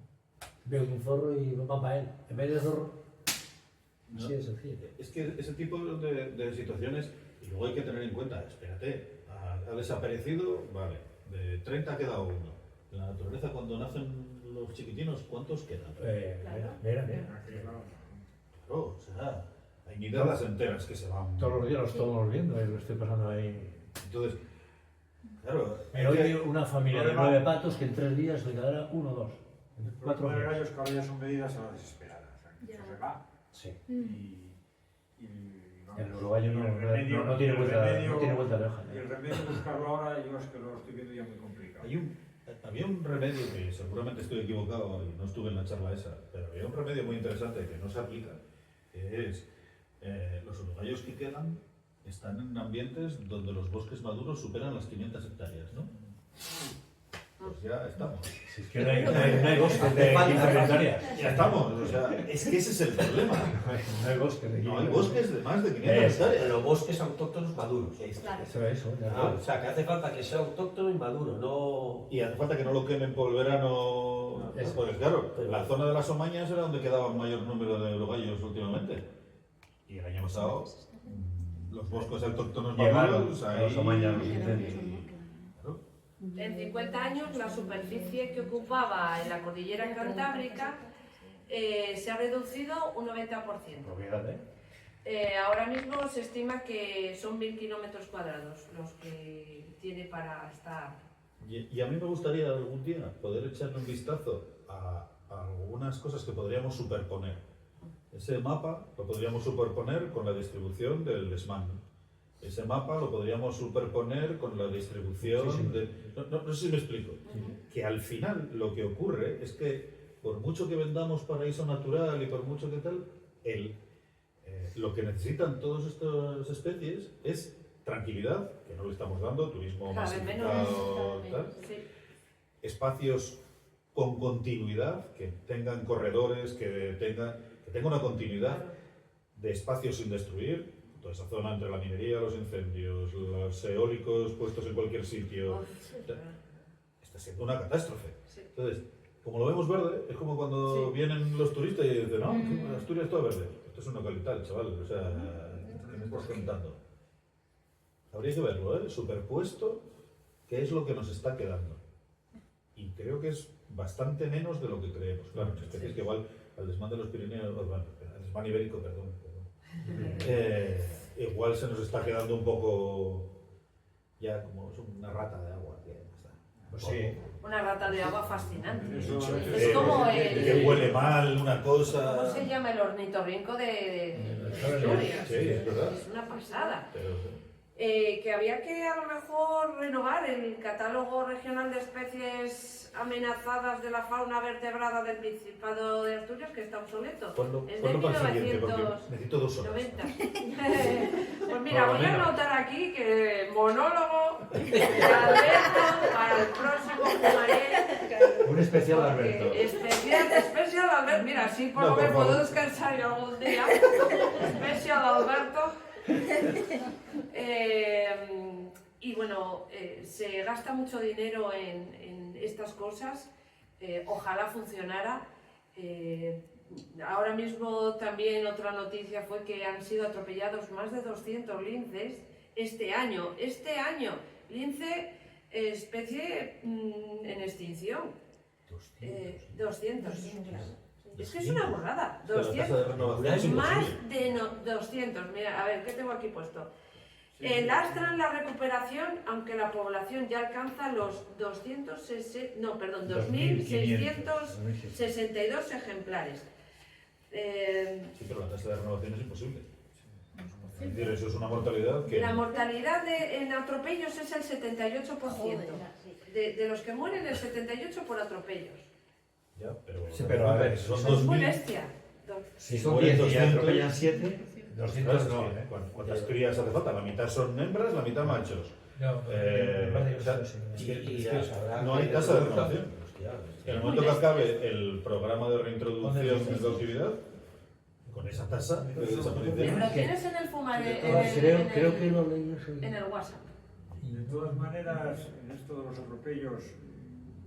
Veo un zorro y va para él. En vez de zorro, así de sencillo. Es que ese tipo de situaciones, y luego hay que tener en cuenta, espérate, ha desaparecido, vale, de 30 ha quedado uno. En la naturaleza, cuando nacen los chiquitinos, ¿cuántos quedan? Mira. Claro, o sea, hay nidadas enteras que se van. Todos los días lo estamos viendo y lo estoy pasando ahí. Entonces, claro. Pero hoy una familia de 9 patos que en 3 días le quedará 1 o 2. El 4 problema de días. gallos que ahora ya son medidas a la desesperada. O sea, que eso se va. Sí. El uruguayo no tiene vuelta de hoja. Y el remedio buscarlo ahora, yo es que lo estoy viendo ya muy complicado. Había un remedio que seguramente estoy equivocado y no estuve en la charla esa, pero había un remedio muy interesante que no se aplica, que es los urogallos que quedan están en ambientes donde los bosques maduros superan las 500 hectáreas, ¿no? Pues ya estamos. Si es que no hay bosques de 15 hectáreas. Ya estamos, o sea, es que ese es el problema. No hay bosques de 15 No hay bosques de más de 500 hectáreas. Pero bosques autóctonos maduros. Eso. O sea, que hace falta que sea autóctono y maduro, no... Y hace falta que no lo quemen por verano. Pues claro, la zona de las Omañas era donde quedaba el mayor número de urogallos últimamente. Y el año pasado, los bosques autóctonos maduros, ahí... En 50 años, la superficie que ocupaba en la cordillera cantábrica se ha reducido un 90%. Ahora mismo se estima que son 1000 kilómetros cuadrados los que tiene para estar. Y a mí me gustaría algún día poder echarle un vistazo a algunas cosas que podríamos superponer. Ese mapa lo podríamos superponer con la distribución del SMAN. Ese mapa lo podríamos superponer con la distribución de... No sé si me explico. Que al final lo que ocurre es que por mucho que vendamos paraíso natural y por mucho que tal, lo que necesitan todas estas especies es tranquilidad, que no le estamos dando, turismo masificado, tal, espacios con continuidad, que tengan corredores, que tenga una continuidad de espacios sin destruir. Toda esa zona entre la minería, los incendios, los eólicos puestos en cualquier sitio, está siendo una catástrofe. Entonces, como lo vemos verde, es como cuando vienen los turistas y dicen, no, Asturias es todo verde. Esto es un localital, chaval, o sea, ¿qué me estás contando? Habría que verlo, superpuesto, qué es lo que nos está quedando. Y creo que es bastante menos de lo que creemos. Claro, especies que igual al desmán de los Pirineos, bueno, al desmán ibérico, perdón. Igual se nos está quedando un poco ya como es una rata de agua. Pues sí. Una rata de agua fascinante. Eso, Es como que huele mal, una cosa. ¿Cómo se llama el ornitorrinco de Sí, Asturias? es verdad. Es una pasada. que había que a lo mejor renovar el catálogo regional de especies amenazadas de la fauna vertebrada del Principado de Asturias, que está obsoleto. Es de ¿Cuándo para el siguiente? Porque 1990. necesito 2 horas. Pues mira, voy a anotar aquí que monólogo de Alberto para el próximo Fumarel. Un especial Alberto. Especial Alberto. Mira, así por lo menos puedo descansar yo algún día. Especial Alberto. Y bueno, se gasta mucho dinero en estas cosas. Ojalá funcionara. Ahora mismo también otra noticia fue que han sido atropellados más de 200 linces este año. Lince, especie en extinción. 200. Es que es una borrada. 200. Más de 200. Mira, a ver, ¿qué tengo aquí puesto? Lastran la recuperación, aunque la población ya alcanza los 2.662 ejemplares. Sí, pero la tasa de renovación es imposible. Es decir, eso es una mortalidad que... La mortalidad en atropellos es el 78%. De los que mueren, el 78% por atropellos. Ya, pero... Sí, pero a ver, son Es 2000... molestia. Si son 10 y atropellan 7, 200 Claro, no, es que, ¿eh? ¿cuántas crías hace falta? La mitad son hembras, la mitad machos. No, o sea, no hay tasa de renovación. En el momento que acabe el programa de reintroducción de cautividad, con esa tasa de desaparición... Lo tienes en el Fumarel, Creo que lo leí eso. en el WhatsApp. De todas maneras, en esto de los atropellos,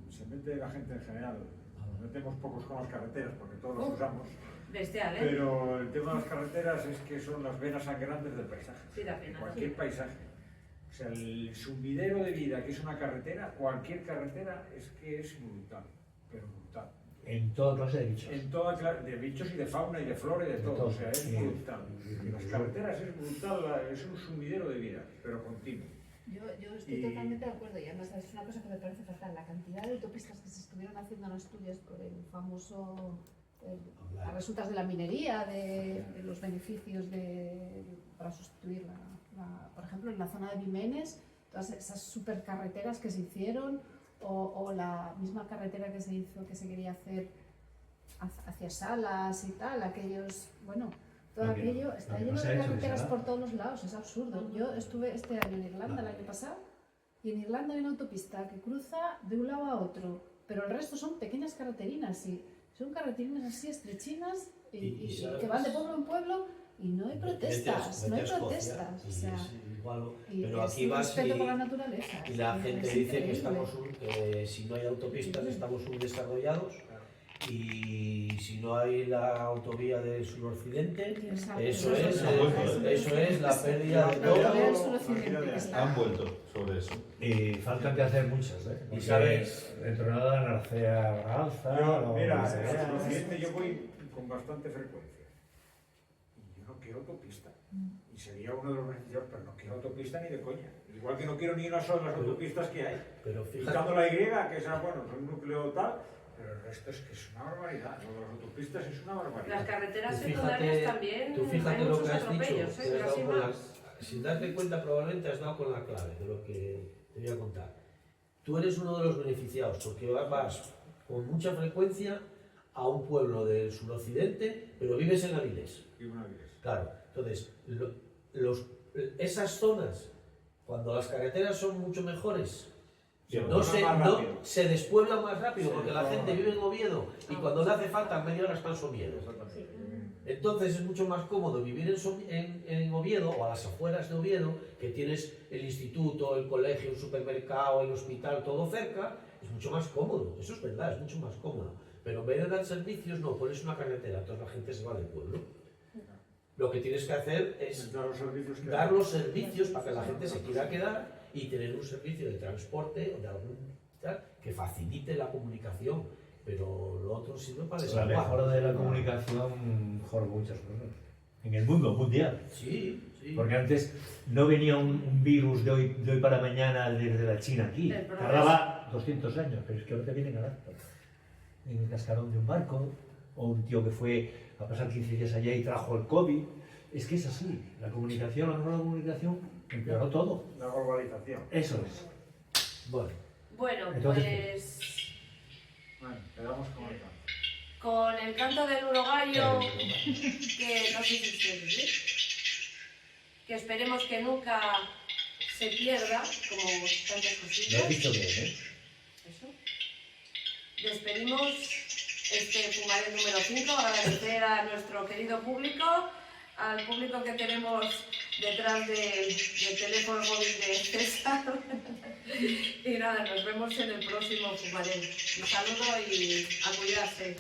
se mete la gente en general. Nos metemos pocos con las carreteras, porque todos los usamos. Bestial, ¿eh? Pero el tema de las carreteras es que son las venas sangrantes del paisaje. Sí, da pena. Cualquier paisaje. O sea, el sumidero de vida que es una carretera, cualquier carretera, es que es brutal. Pero brutal. En toda clase de bichos. En toda clase de bichos y de fauna y de flora y de todo. O sea, es brutal. Y las carreteras es brutal, es un sumidero de vida, pero continuo. Yo estoy totalmente de acuerdo y además es una cosa que me parece fatal. La cantidad de autopistas que se estuvieron haciendo en Asturias por el famoso... las resultas de la minería, de los beneficios para sustituir por ejemplo, en la zona de Vimenes, todas esas supercarreteras que se hicieron, o la misma carretera que se hizo, que se quería hacer hacia Salas y tal, aquellos, bueno, todo aquello está lleno de carreteras por todos los lados, es absurdo. Yo estuve este año en Irlanda, el año pasado, y en Irlanda hay una autopista que cruza de un lado a otro, pero el resto son pequeñas carreterinas y son carreterinas así estrechinas y que van de pueblo en pueblo y no hay protestas, no hay protestas. O sea, pero aquí vas respeto por la naturaleza. y la gente dice que estamos si no hay autopistas estamos subdesarrollados y si no hay la autovía del suroccidente, eso es la pérdida de todo. Han vuelto sobre eso. Y faltan que hacer muchas, ¿eh? Y sabéis, dentro de nada, Narcea Alza... Mira, al occidente yo voy con bastante frecuencia. Y yo no quiero autopista. Y sería uno de los beneficios, pero no quiero autopista ni de coña. Igual que no quiero ni una sola de las autopistas que hay. Pero quitando la Y, que es, bueno, es un núcleo tal, pero el resto es que es una barbaridad. Lo de las autopistas es una barbaridad. Las carreteras secundarias también. Tú fíjate hay lo muchos que has atropellos, dicho, casi más. sin darte cuenta probablemente has dado con la clave de lo que te voy a contar. Tú eres uno de los beneficiados porque vas con mucha frecuencia a un pueblo del suroccidente, pero vives en Avilés. Claro, entonces, esas zonas, cuando las carreteras son mucho mejores, se despuebla más rápido porque la gente vive en Oviedo y cuando le hace falta media hora está en Oviedo. Entonces es mucho más cómodo vivir en Oviedo o a las afueras de Oviedo, que tienes el instituto, el colegio, el supermercado, el hospital, todo cerca, es mucho más cómodo. Eso es verdad, es mucho más cómodo. Pero en vez de dar servicios, no, pones una carretera, entonces la gente se va del pueblo. Lo que tienes que hacer es dar los servicios para que la gente se quiera quedar y tener un servicio de transporte o de algún tal que facilite la comunicación, pero lo otro sirve para La desahogar. mejora de la comunicación mejora muchas cosas. En el mundo mundial. Sí. Porque antes no venía un virus de hoy para mañana desde la China aquí. Tardaba 200 años, pero es que ahora te vienen al acto. En el cascarón de un barco, o un tío que fue a pasar 15 días allá y trajo el COVID. Es que es así. La comunicación, la mejor comunicación empeoró todo. La globalización. Eso es. Bueno, Bueno, Entonces, pues Bueno, quedamos con el canto. con el canto del urogallo, que no sé si ustedes ven, que esperemos que nunca se pierda, como tantas lo cosillas. has dicho bien, ¿eh? Eso. Despedimos este Fumaré número 5, agradecer a nuestro querido público, al público que tenemos detrás del teléfono móvil de César. Y nada, nos vemos en el próximo Fumaré. Un saludo y a cuidarse.